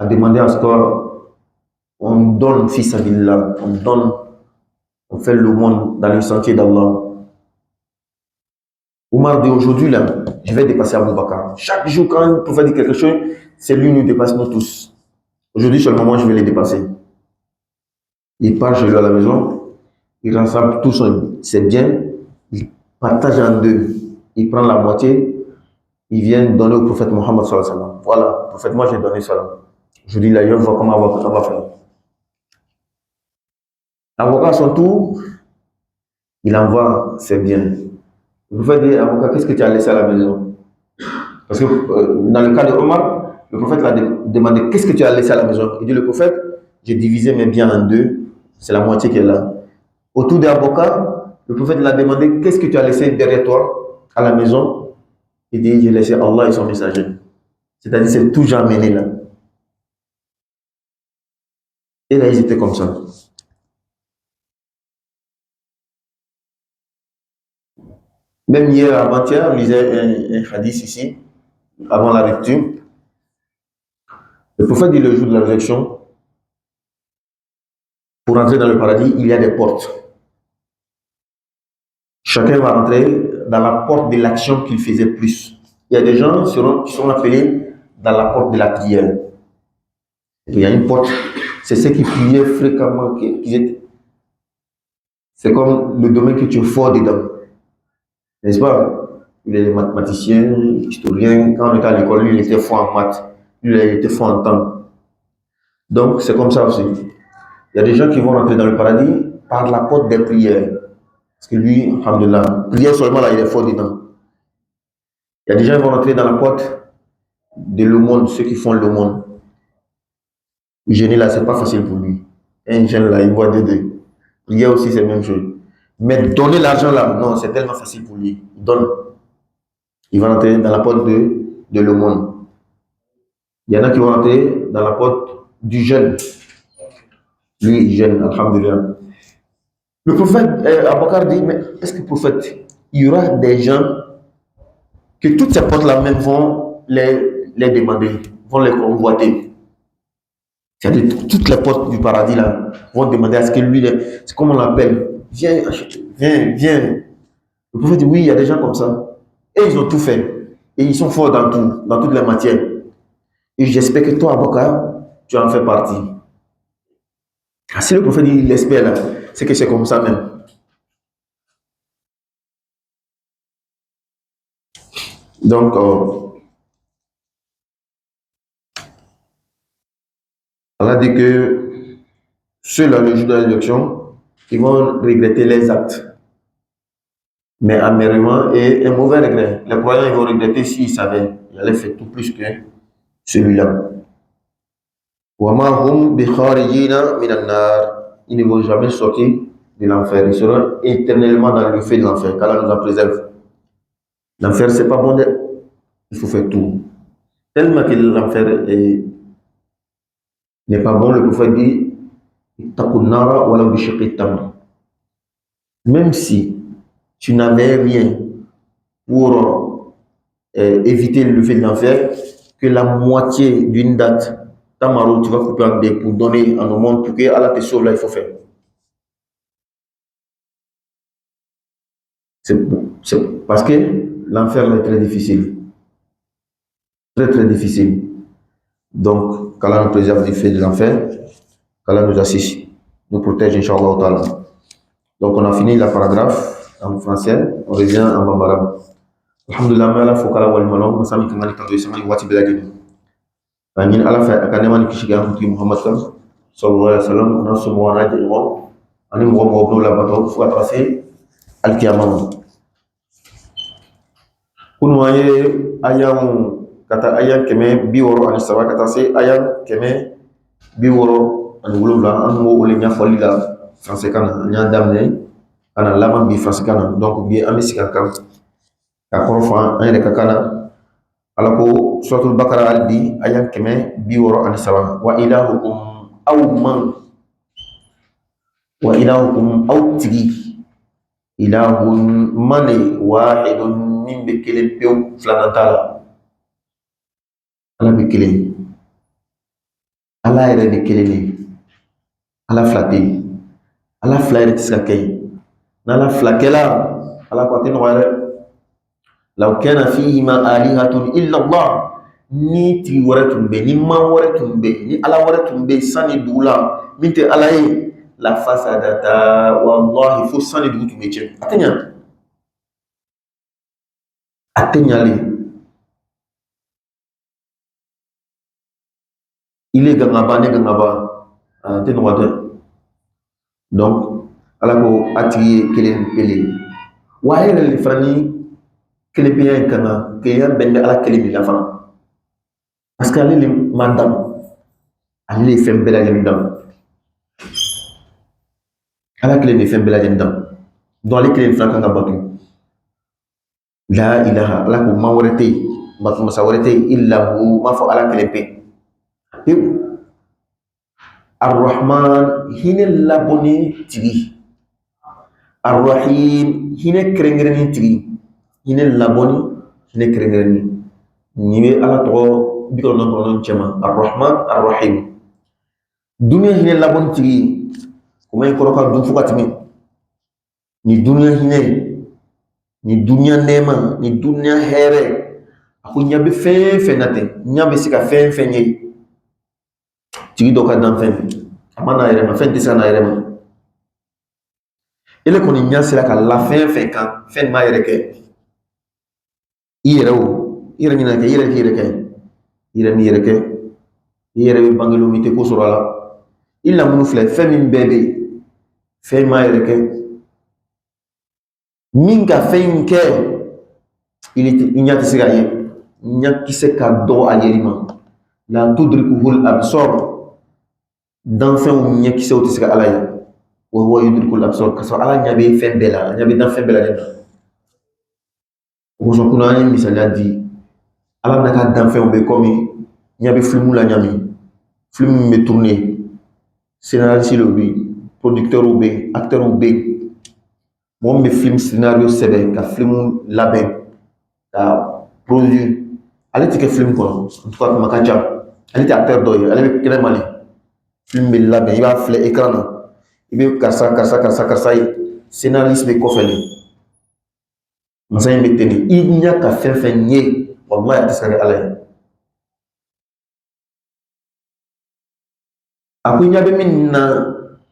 demandé à ce qu'on donne fils à Billah, on fait le monde dans le sentier d'Allah. Omar dit aujourd'hui, là, je vais dépasser Abu Bakr. Chaque jour, quand le prophète dit quelque chose, c'est lui qui nous dépasse, nous tous. Aujourd'hui, c'est le moment où je vais les dépasser. Il part chez lui à la maison, il rassemble tout ses biens, il partage en deux. Il prend la moitié, il vient donner au prophète Mohammed sallallahu alayhi wa sallam. Voilà, prophète, moi j'ai donné ça. Je dis là, je vois comment on va faire. L'avocat à son tour, il envoie ses biens. Le prophète dit, avocat, qu'est-ce que tu as laissé à la maison? Parce que dans le cas de Omar, le prophète l'a demandé, qu'est-ce que tu as laissé à la maison? Il dit, le prophète, j'ai divisé mes biens en deux, c'est la moitié qui est là. Autour des avocats, le prophète l'a demandé, qu'est-ce que tu as laissé derrière toi à la maison? Il dit, j'ai laissé Allah et son messager. C'est-à-dire, c'est tout j'ai amené là. Et là, ils étaient comme ça. Même hier, avant-hier, on lisait un hadith ici, avant la lecture. Le prophète dit le jour de la résurrection, pour entrer dans le paradis, il y a des portes. Chacun va rentrer dans la porte de l'action qu'il faisait plus. Il y a des gens qui seront appelés dans la porte de la prière. Il y a une porte, c'est ceux qui priaient fréquemment, c'est comme le domaine que tu es fort dedans, n'est-ce pas? Les mathématiciens, historiens, quand on était à l'école, lui, il était fort en maths, lui, il était fort en temps. Donc, c'est comme ça aussi. Il y a des gens qui vont rentrer dans le paradis par la porte des prières. Parce que lui, alhamdoulilah, prière seulement, là, il est fort dedans. Il y a des gens qui vont rentrer dans la porte de l'aumône, ceux qui font l'aumône. Le génie, là, c'est pas facile pour lui. Un jeune, là, il voit deux. Prière aussi, c'est la même chose. Mais donner l'argent, là, non, c'est tellement facile pour lui. Il donne. Il va rentrer dans la porte de l'aumône. Il y en a qui vont rentrer dans la porte du jeûne. Lui, il jeûne, alhamdoulilah. Le prophète Abakar dit, mais est-ce que le prophète, il y aura des gens que toutes ces portes-là même vont les demander, vont les convoiter. C'est-à-dire toutes les portes du paradis là vont demander à ce que lui, c'est comme on l'appelle, viens, viens. Le prophète dit, oui, il y a des gens comme ça. Et ils ont tout fait. Et ils sont forts dans tout, dans toutes les matières. Et j'espère que toi, Abakar, tu en fais partie. Si le prophète dit, il l'espère là, c'est que c'est comme ça même. Donc, on a dit que ceux-là, le jour de la résurrection, ils vont regretter les actes, mais amèrement et un mauvais regret. Les croyants, ils vont regretter s'ils savaient. Ils allaient faire tout plus que celui-là. Ils ne vont jamais sortir de l'enfer. Ils seront éternellement dans le feu de l'enfer. Qu'Allah nous en préserve. L'enfer, c'est pas bon. Il faut faire tout. Tellement que l'enfer n'est pas bon, le prophète dit même si tu n'avais rien pour éviter le feu de l'enfer, que la moitié d'une date, Tamaro, tu vas couper en deux pour donner en au monde, pour que Allah te sauve, là, il faut faire. C'est parce que l'enfer est très difficile. Très, très difficile. Donc, qu'Allah nous préserve du feu de l'enfer, qu'Allah nous assiste, nous protège, Inch'Allah Ta'ala. Donc, on a fini la paragraphe en français, on revient en bambara. Alhamdulillah, mais Allah faut qu'Allah wal malom, on s'ami kangani tanto isami wati belagini. Angin Allah fa akanemani kishiga muti Muhammad sallallahu alaihi wasallam, on a ce mot na jero, ani mo mo la bato faut attracer al qiyamah. Kunwaye ayam kata ayam keme biworo ani sawa kata se ayam keme biworo ani wulula an mo ole nya folila français kana nya damne ana laman bi français kana donc bi amisika kam ka korfa an reka kana ala ko suratul baqara albi ayam keme biworo ani sawa wa ilahukum aw tigi ilahun mane wahidun min be kelen pew flanantala ala be kelen ala yɛrɛ de kelen ne ala fila tɛ yen ala fila yɛrɛ tɛ se ka kɛ yen n'ala fila kɛla ala ko a tɛ nɔgɔya dɛ law kana fihima alihatun illa Allah ni tigi wɛrɛ tun bɛ ni man wɛrɛ tun bɛ ni ala wɛrɛ tun bɛ sani dugu la min tɛ ala ye la fasadata wallahi fo sani dugu tun bɛ tiɲɛ a tɛ ɲa a tɛ ɲale il est gangaba ne gangaba tɛ nɔgɔya dɛ donc ala ko a tigi ye kelen pele wa a yɛrɛ de fana ni kelen peya in kana keleya bɛn bɛ ala kelen de la fana parce que ale de ma dam ale de ye fɛn bɛɛ lajɛlen dam ala kelen de ye fɛn bɛɛ lajɛlen dam donc ale kelen fana kan ka bato la ilaha ala ko ma wɛrɛ tɛ yen bato masa wɛrɛ tɛ yen illa hu m'a fɔ ala kelen pe Ar-Rahman hinɛ labɔni tigi Ar-Rahim hinɛ kɛrɛnkɛrɛnni tigi hinɛ labɔni hinɛ kɛrɛnkɛrɛnni nin bɛ ala tɔgɔ 99 cɛma Ar-Rahman Ar-Rahim duniya hinɛ labɔni tigi kuma in kɔrɔ ka dun fo ka tɛmɛ ni duniya hinɛ ni duniya nɛɛma ni duniya hɛrɛ ako nya be fe na te nya be sika fe nye tigi do ka dan fe amana yere ma fe tisa na yere ma ele koni nya sira ka la fe kan fe ma yere ke yere ni na ke yere ke yere ni yere ke yere be bangelo mi te ko soro la illa munu fle fe min bebe fe ma yere ke min ka fe nke il nya te sira ye nya kise ka do a yeri ma la tudrikuhul absar dan fe nya kise o te sira ala ye wa huwa yudrikul absar kaso ala nya be fe bela nya be dan fe bela ne o so kuna ni misala di ala na ka dan fe o be komi nya be film la nya mi film me tourner scénariste le bi producteur ou be acteur ou be mo me film scénario sebe ka film label ka produit ale ti ke film ko en tout cas ma ka jam ale ti acteur do ye ale be kene mali film be label iba fle écran na ibe karsa ye scénariste be ko fele masay be teni inya ka fe nye wallahi atisaka ala aku nya be min na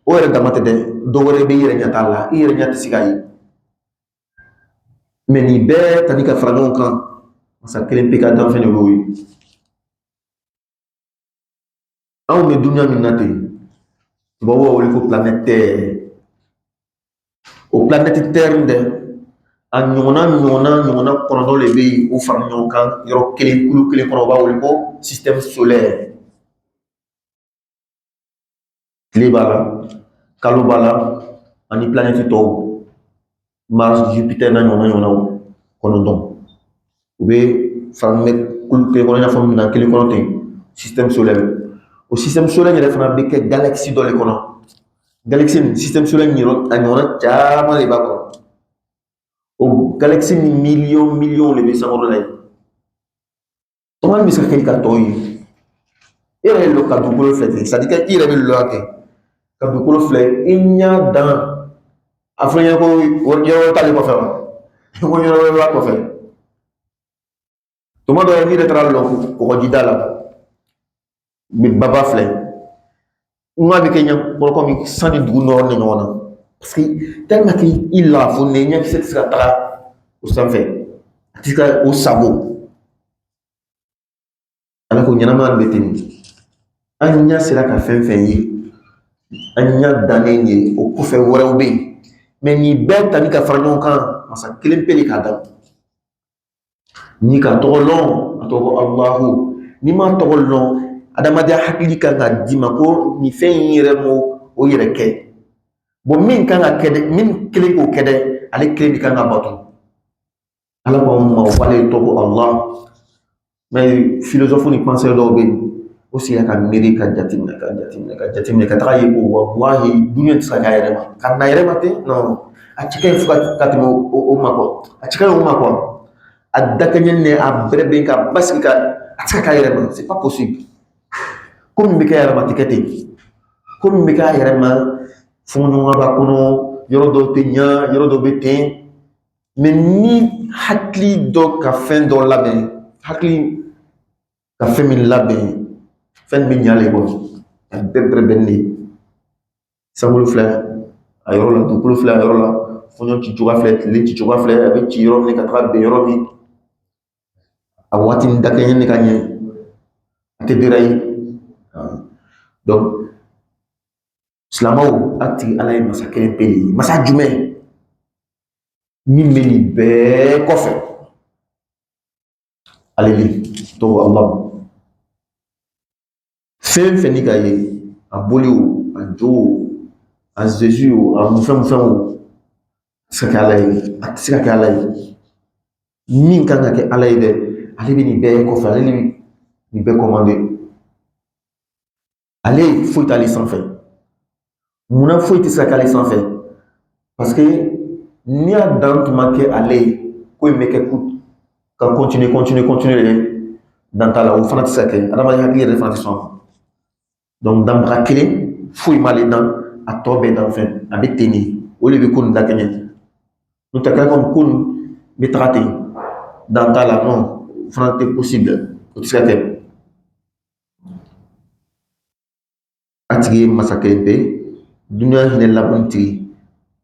o yɛrɛ dama tɛ dɛ dɔ wɛrɛ bɛ yɛrɛ ɲata la i yɛrɛ ɲa tɛ se ka ye mɛ nin bɛɛ tali ka fara ɲɔgɔn kan masa kelen pe ka danfɛn de b'o ye anw bɛ duniya min na ten tubabuw b'a wele ko planète terre o planète terre in dɛ a ɲɔgɔnna kɔnɔntɔn de bɛ yen o fara ɲɔgɔn kan yɔrɔ kelen kulu kelen kɔnɔ o b'a wele ko système solaire tile b'a la kalo b'a la ani planète tɔw Mars Jupiter na ɲɔgɔnnaw kɔnɔntɔn u bɛ fara ɲɔgɔn kulu kelen kɔnɔ i n'a fɔ minan kelen kɔnɔ ten système solaire o système solaire yɛrɛ fana bɛ kɛ galaxie dɔ de kɔnɔ galaxie nin système solaire yɔrɔ a ɲɔgɔnna caman de b'a kɔnɔ o galaxie ni miliyɔn de bɛ sankɔrɔ la yen tɔmɔ bɛ se ka kɛ i ka tɔ ye e yɛrɛ lɔ ka dugukolo filɛ ten c'est à dire que i yɛrɛ bɛ lɔ kɛ ka dugukolo filɛ i ɲa dan a fɔ ɲɛ ko yɔrɔ t'ale kɔfɛ wa ko yɔrɔ wɛrɛ b'a kɔfɛ tuma dɔ n'i yɛrɛ taara lɔ kɔgɔjida la baba filɛ n ka bɛ kɛ ɲɛ kɔrɔ komi sanni dugu nɔrɔ ni ɲɔgɔn na parce que tellement que i lafo ne ɲɛkisɛ tɛ se ka taga o sanfɛ a tɛ se ka o sago ala ko ɲɛnamaya bɛ ten an ɲa sera ka fɛn ye an ɲa dannen ye o kɔfɛ wɛrɛw bɛ yen mais nin bɛɛ tali ka fara ɲɔgɔn kan masa kelen pe de k'a da ni ka tɔgɔ lɔn a tɔgɔ Allahu ni ma tɔgɔ lɔn adamadenya hakili kan ka d'i ma ko nin fɛn in yɛrɛ m'o o yɛrɛ kɛ bon min kan ka kɛ dɛ min kelen k'o kɛ dɛ ale kelen de kan ka bato ala ko ma o fale tɔgɔ Allah mais philosophe ni penseur dɔw bɛ yen o sigi ka miiri ka jateminɛ ka taga ye ko wallahi duniya tɛ se ka k'a yɛrɛ ma ka na yɛrɛ ma ten non a cɛ ka ɲi fo ka tɛmɛ o ma kɔ a cɛ ka ɲi o ma kɔ a dakɛɲɛ ni a bɛrɛ bɛn ka basigi ka a tɛ se ka k'a yɛrɛ ma c'est pas possible ko min bɛ kɛ yɛrɛ ma tɛ kɛ ten ko min bɛ k'a yɛrɛ ma fɔɲɔgɔnka b'a kɔnɔ yɔrɔ dɔw tɛ ɲa yɔrɔ dɔw bɛ ten mais ni hakili dɔ ka fɛn dɔ labɛn hakili ka fɛn min labɛn fɛn min ɲalen kɔ a bɛɛ bɛrɛbɛnnen de sankolo filɛ a yɔrɔ la dugukolo filɛ a yɔrɔ la fɔɲɔ ci cogoya filɛ tile ci cogoya filɛ a bɛ ci yɔrɔ min ka taga bɛn yɔrɔ min a waati ni dakɛɲɛ ni ka ɲɛ a tɛ dira ye donc silamɛw a tigi ala ye masa kelen pe de ye masa jumɛn min bɛ nin bɛɛ kɔfɛ ale de tɔgɔ Allah fɛn fɛn ni ka ye a boli o a jo o a Jésus o a mun fɛn o a tɛ se ka kɛ ala ye a tɛ se ka kɛ ala ye min kan ka kɛ ala ye dɛ ale bɛ nin bɛɛ kɔfɛ ale de bɛ nin bɛɛ commandé ale foyi t'ale sanfɛ munna foyi tɛ se ka kɛ ale sanfɛ parce que n'i y'a dan tun ma kɛ ale ye ko in bɛ kɛ ka continuer dan ta la o fana tɛ se ka kɛ adamaden hakili yɛrɛ fana tɛ sɔn donc danbaga kelen foyi m'ale dan a tɔ bɛɛ dan fɛn a bɛ ten de o de bɛ ko nin dakɛɲɛ n'o tɛ kɛ comme ko nin bɛ taga ten dan ta la non fana tɛ possible o tɛ se ka kɛ a tigi ye masa kelen pe dunuya hinɛ labɔn tigi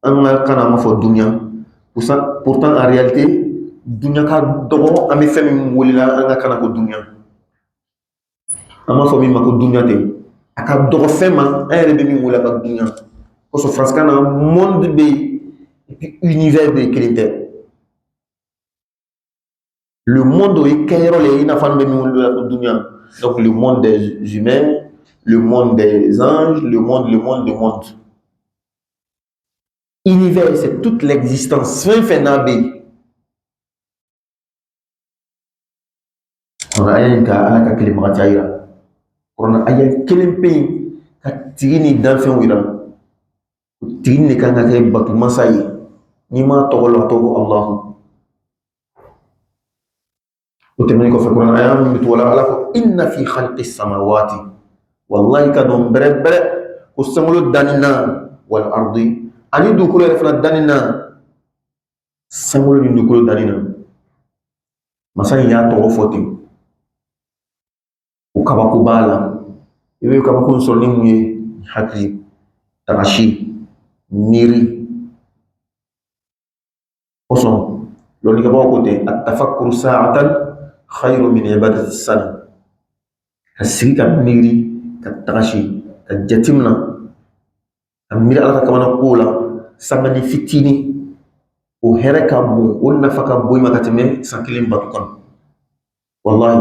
an ka kan an b'a fɔ dunuya pourtant en réalité dunuya ka dɔgɔ an bɛ fɛn min welela an ka kan na ko dunuya an b'a fɔ min ma ko dunuya tɛ a ka dɔgɔ fɛn ma an yɛrɛ bɛ min wele ka dunuya kosɔn faransikan na monde bɛ yen et puis univers bɛ yen kelen tɛ le monde est kɛyɔrɔ le i n'a fɔ an bɛ min wele ko dunuya donc le monde des humains le monde des anges le monde univers c'est toute l'existence fɛn fɛn n'a bɛ yen kɔnɔ aya in ka ala ka kelenmagatiya yira kɔnɔ aya kelen pe yen ka tigi ni danfɛnw yira tigi ni kan ka kɛ batumasa ye n'i m'a tɔgɔ la a tɔgɔ Allahu o tɛmɛnen kɔfɛ kɔnɔ aya min bɛ to la ala ko inna fi khalqi samawati wallahi ka dɔn bɛrɛ bɛrɛ ko sankolo danni na wal ardi ani dugukolo yɛrɛ fana danni na sankolo ni dugukolo danni na masa in y'a tɔgɔ fɔ ten o kabako b'a la i bɛ kabako sɔrɔ ni mun ye hakili tagasi miiri kosɔn lɔnnikɛbagaw ko ten a tafakkuru sa'atan khayru min ibadati sana ka sigi ka miiri ka tagasi ka jateminɛ ka miiri ala ka kamana kow la sanga ni fitini o hɛrɛ ka bon o nafa ka bon i ma ka tɛmɛ san kelen bato kan wallahi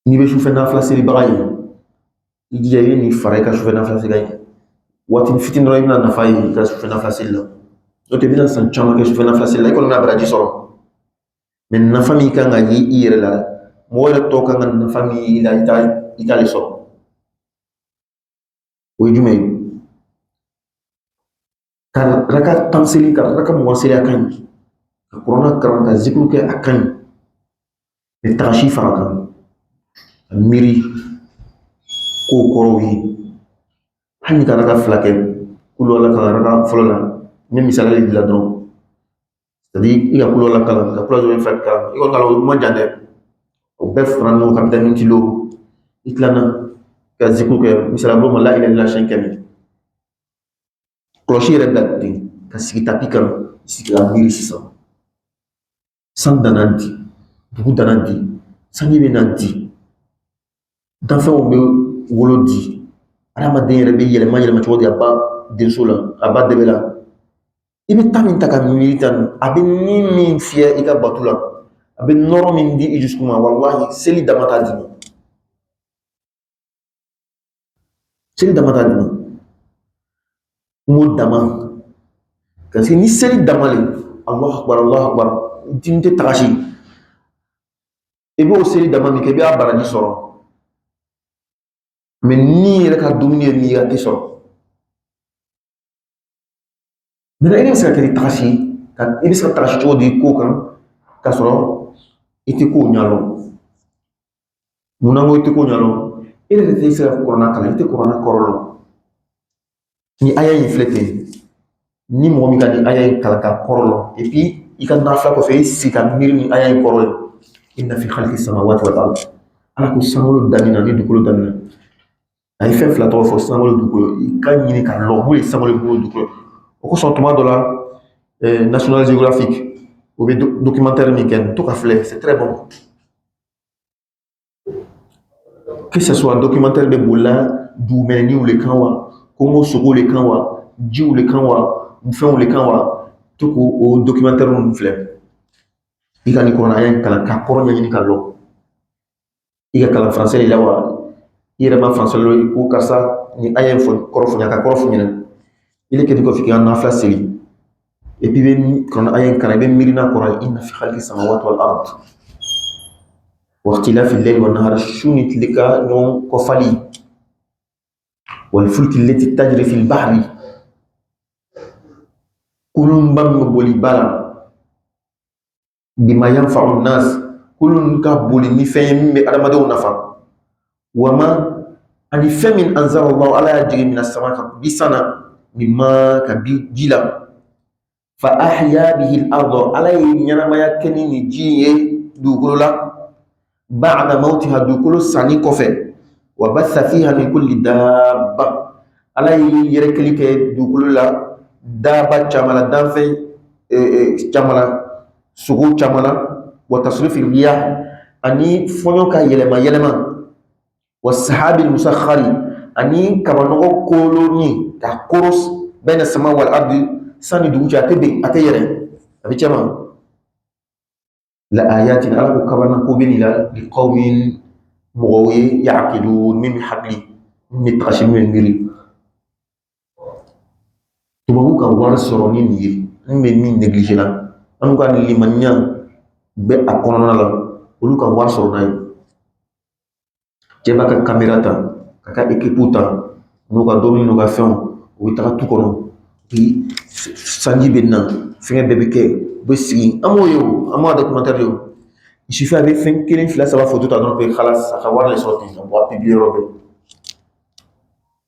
n'i bɛ sufɛ nafila selibaga ye i jija i bɛ nin fara i ka sufɛ nafila seli kan ye waatini fitini dɔrɔn i bɛna nafa ye i ka sufɛ nafila seli la n'o tɛ i bɛna san caman kɛ sufɛ nafila seli la i kɔni bɛna baraji sɔrɔ mɛ nafa min kan ka ye i yɛrɛ la mɔgɔ yɛrɛ tɔw kan ka nafa min ye i la i t'ale sɔrɔ o ye jumɛn ye ka raka tan seli ka raka mugan seli a kan ɲi ka kuranɛ kalan ka zikuru kɛ a kan ɲi mɛ tagasi fara kan ka miiri kow kɔrɔw ye hali ni ka raka fila kɛ kulu ala ka raka fɔlɔ la n bɛ misaliya de bila dɔrɔn c'est-à-dire i ka kulu ala kalan ka kulu jumɛn fila kalan i kɔni kalan o ma jan dɛ o bɛɛ fara ɲɔgɔn kan ka bɛ taa miniti lo i tilana ka zikuru kɛ misaliya bolo ma la ilaha illallah siɲɛ kɛmɛ kɔlɔsi yɛrɛ bila ten ka sigi tapi kan sigi ka miiri sisan san dana di dugu dana di sanji bɛ na di danfɛnw bɛ wolo di adamaden yɛrɛ bɛ yɛlɛma yɛlɛma cogo di a ba denso la a ba dɛbɛ la i bɛ taa min ta ka miiri tan a bɛ ni min fiyɛ i ka bato la a bɛ nɔrɔ min di i dusukun ma wallahi seli dama t'a dimi seli dama t'a dimi kungo dama parce que ni seli dama le Allahu akbar dimi tɛ tagasi i b'o seli dama min kɛ i b'a baraji sɔrɔ mɛ ni yɛrɛ ka dumuni ye min ye a tɛ sɔrɔ maintenant i bɛ se ka kɛ tagasi i bɛ se ka tagasi cogo di ko kan k'a sɔrɔ i tɛ kow ɲɛdɔn munna ko i tɛ kow ɲɛdɔn e yɛrɛ tɛ se ka kuranɛ kalan i tɛ kuranɛ kɔrɔ dɔn ni aya in filɛ ten ni mɔgɔ min ka di aya in kalan ka kɔrɔ dɔn et puis i ka nafila kɔfɛ i sigi ka miiri ni aya in kɔrɔ ye inna fi khalqi samawati wal ard ala ko sankolo danni na ni dugukolo danni na a ye fɛn fila tɔgɔ fɔ sankolo dugukolo i ka ɲini ka lɔn mun ye sankolo dugukolo o kosɔn tuma dɔ la National Geographic o bɛ documentaire min kɛ to ka filɛ c'est très bon que ce soit documentaire bɛ bolila dugumɛnɛniw le kan wa Congo sogow le kan wa jiw le kan wa fɛnw le kan wa to k'o documentaire ninnu filɛ i ka nin kuranaya in kalan ka kɔrɔ ɲɛɲini ka lɔn i ka kalan français de la wa i yɛrɛ ma français lɔn ko karisa ni aya in kɔrɔ fɔ ɲɛna ka kɔrɔ fɔ ɲɛna il est kɔfɛ k'i ka nafila seli et puis i bɛ kuranɛ aya in kalan i bɛ miiri n'a kɔrɔ ye inna fi khalqi samawati wal ard wa ikhtilafi al-layli wan nahar su ni tile ka ɲɔgɔn kɔfali wal fulki allati tajri fil bahri kulunba min bɛ boli ba la bima yanfa'u nas kulun ka boli ni fɛn ye min bɛ adamadenw nafa wa ma ani fɛn min anzala Allah ala y'a jigin mina sama kan bi sana min ma ka bi ji la fa ahya bihi al-ardh ala yanamaya kenini jiye dugukolo la ba'da mawtiha dugukolo sani kɔfɛ wa batha fiha min kulli dabba ala yɛrɛkɛli kɛ dugukolo la daba caman la danfɛn caman la sogo caman la wa tasrifi riyah ani fɔɲɔ ka yɛlɛma yɛlɛma wa sahabi musakhari ani kabanɔgɔ koloni ka koros bɛna sama wal ardi sani dugu cɛ a tɛ yɛrɛ a bɛ cɛma la ayatin ala ko kabana ko bɛ nin la li qawmin mɔgɔw ye ya'qilun min bɛ hakili min bɛ tagasi min bɛ miiri tubabu ka wari sɔrɔ ni nin ye min bɛ min négligé la an ka limaniya bɛ a kɔnɔna la olu ka wari sɔrɔ n'a ye cɛ b'a ka caméra ta ka ka équipe ta n'u ka domini n'u ka fɛnw u bɛ taga tu kɔnɔ bi sanji bɛ na fɛngɛ bɛɛ bɛ kɛ u bɛ sigi an m'o ye o an m'a documentaire ye o il suffit a bɛ fɛn kelen fila saba photo ta dɔrɔn pe xalas a ka wari le sɔrɔ ten ka bɔ a publier yɔrɔ bɛɛ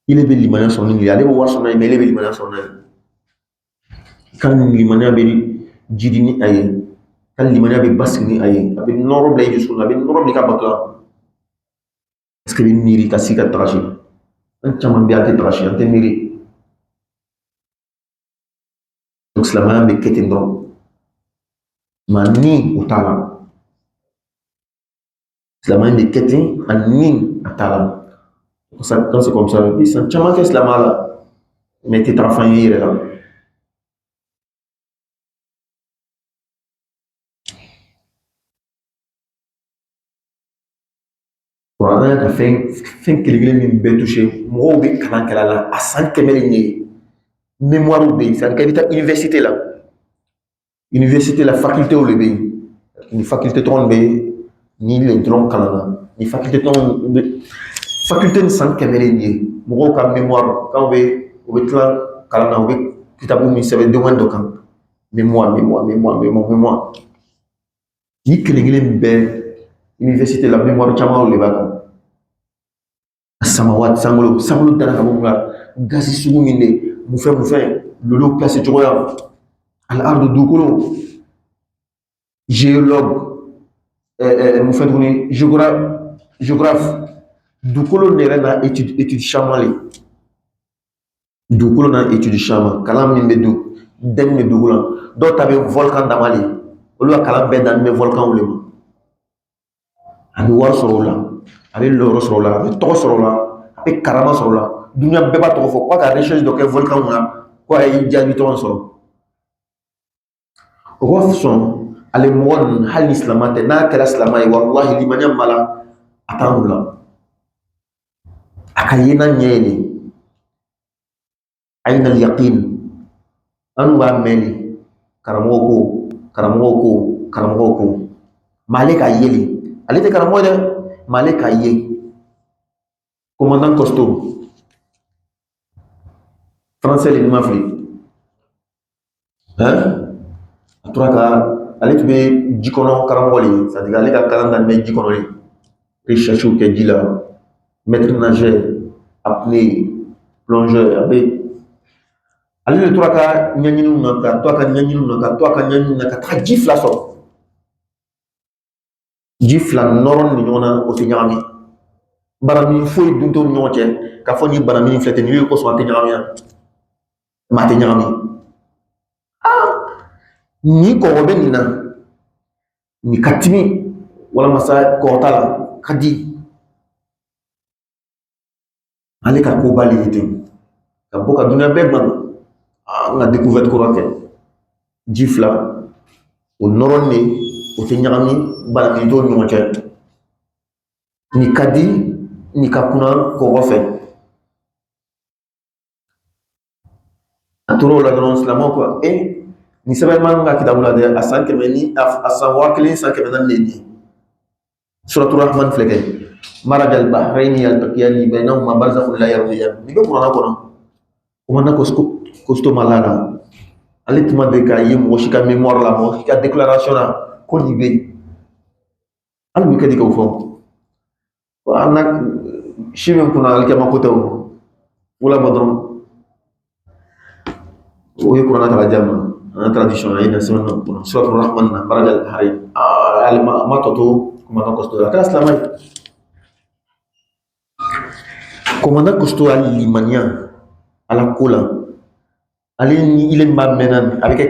ile bɛ limaniya sɔrɔ ni nin ye ale bɛ wari sɔrɔ n'a ye mais ile bɛ limaniya sɔrɔ n'a ye kan limaniya bɛ jidi ni a ye kan limaniya bɛ basigi ni a ye a bɛ nɔrɔ bila i dusukun na a bɛ nɔrɔ bila i ka bato la est ce que i bɛ miiri ka sigi ka tagasi an caman bɛ yen an tɛ tagasi an tɛ miiri donc silamɛya bɛ kɛ ten dɔrɔn ma ni o t'a la silamɛya bɛ kɛ ten a ni a t'a la quand c'est comme ça i san caman kɛ silamɛya la mais i tɛ taga fan ye i yɛrɛ la kuranɛ ka fɛn kelen-kelen min bɛɛ touché mɔgɔw bɛ kalan kɛla la a san kɛmɛ de ye mémoire bɛ yen c'est à dire i bɛ taa université la faculté de bɛ yen ni faculté tɔgɔ bɛ yen ni le dɔrɔn kalan na ni faculté tɔgɔ bɛ faculté ni san kɛmɛ de ye mɔgɔw ka mémoire quand u bɛ tila kalan na u bɛ kitabu min sɛbɛn domaine dɔ kan mémoire ni kelen-kelen bɛɛ université la mémoire caman de b'a kan samawati sankolo dara ka bɔ mun la gasi sugu min de mun fɛn lolo place cogoya al-ardu dugukolo géologue mun fɛn tuguni géographe dugukolo ne yɛrɛ na étude caman le dugukolo na étude caman kalan min bɛ dɛn bɛ dugukolo la dɔw ta bɛ volcan dama le olu ka kalan bɛɛ dannen bɛ volcan le ma a bɛ wari sɔrɔ o la a bɛ lɔrɔ sɔrɔ o la a bɛ tɔgɔ sɔrɔ o la a bɛ karama sɔrɔ o la dunuya bɛɛ b'a tɔgɔ fɔ k'a ka recherche dɔ kɛ volcan na k'a ye jaabi tɔgɔ sɔrɔ o ka sɔn ale mɔgɔ ninnu hali ni silamɛ tɛ n'a kɛra silamɛ ye walahi limaniya b'a la a t'an bila a ka ye n'a ɲɛ ye de ayna al-yaqin an b'a mɛn de karamɔgɔ ko mais ale k'a ye de ale tɛ karamɔgɔ dɛ mais ale k'a ye commandant costaud français le ma fili a tora ka ale tun bɛ ji kɔnɔ karamɔgɔ le c'est à dire ale ka kalan daminɛ ji kɔnɔ de recherche kɛ ji la maître nageur apnée plongeur a bɛ ale de tora ka ɲɛɲiniw na ka to a ka ɲɛɲiniw na ka taga ji fila sɔrɔ ji fila nɔrɔ ni ɲɔgɔn na o tɛ ɲagami banamin foyi dun t'o ni ɲɔgɔn cɛ k'a fɔ ni banamin filɛ ten ni y'o kosɔn a tɛ ɲagami mais a tɛ ɲagami ni kɔgɔ bɛ nin na ni ka timi walama sa kɔgɔ t'a la ka di ale ka ko b'ale ye ten ka bɔ ka dunuya bɛɛ dilan an ka découverte kura kɛ ji fila o nɔrɔnin de o tɛ ɲagami banamin t'o ni ɲɔgɔn cɛ ni ka di ni ka kunna kɔgɔ fɛ a tora o la dɔrɔn silamɛw ko ni sɛbɛnman ka kitabu la dɛ a san kɛmɛ ni a san 1000 san 400 de ye suratul rahman filɛ kɛ marajal bahrayni yaltaqiyani baynahuma barzakhun la yabghiyan ni bɛ kuranna kɔnɔ commandant costaud ma la ale tuma bɛ k'a ye mɔgɔ si ka mémoire la mɔgɔ si ka déclaration la ko nin bɛ yen hali bi kɛ de k'o fɔ an na si min kunna alikɛma ko tɛ o wula bɔ dɔrɔn o ye kuranna ta ka di a ma en tradition ay na sema no suratul rahman na barajal hari al ma toto komanda kosto la kala islamai komanda kosto al limania ala kula ali ni ile mba menan avec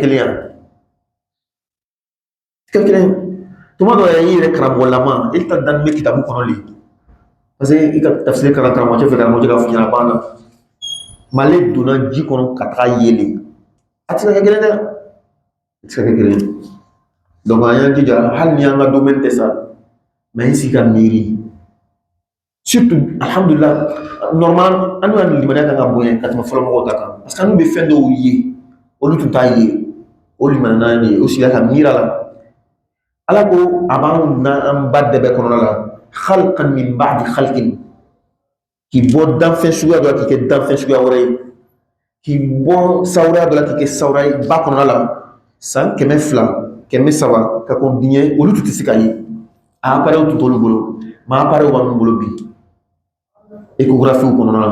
quelqu'un tuma do ya yire karamo lama il ta dan me kitabu kono li parce que i ka tafsir karan karamo che fe karamo che ga funya bana male duna ji kono katra yele atina ke gelen da atina ke gelen donc ayan tija hal ni anga domaine tesa mais ici ka miri surtout alhamdulillah normal anu an limana ka boyen katma folo mo taka parce que anu be fendo yi o lutu tayi o limana ni o sila ka mira la ala ko aban na am badde be kono la khalqan min ba'di khalqin ki bo dan fe suya do ki ke dan fe suya wore ki bo sawra do la ki ke sawra ba kono la san keme fla keme sawa ka ko dinye o lutu tisikayi a pare o tutolu bolo ma pare o wan bolo bi échographie kono la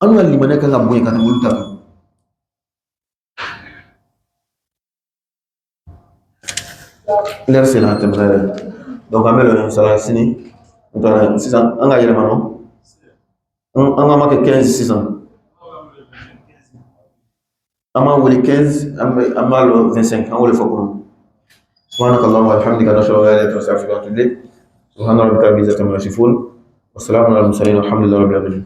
anu limana ka boyen ka bolo ta l'air c'est là donc amelo sala sini donc 600 anga yele mano anga ma ke 15 600 ama wole 15 ama lo 25 anga wole fokno subhanakallahumma wa bihamdika nashhadu an la ilaha illa anta astaghfiruka wa atubu ilayk subhana rabbika rabbil izzati amma yasifun wa salamun alal mursalin walhamdulillahi rabbil alamin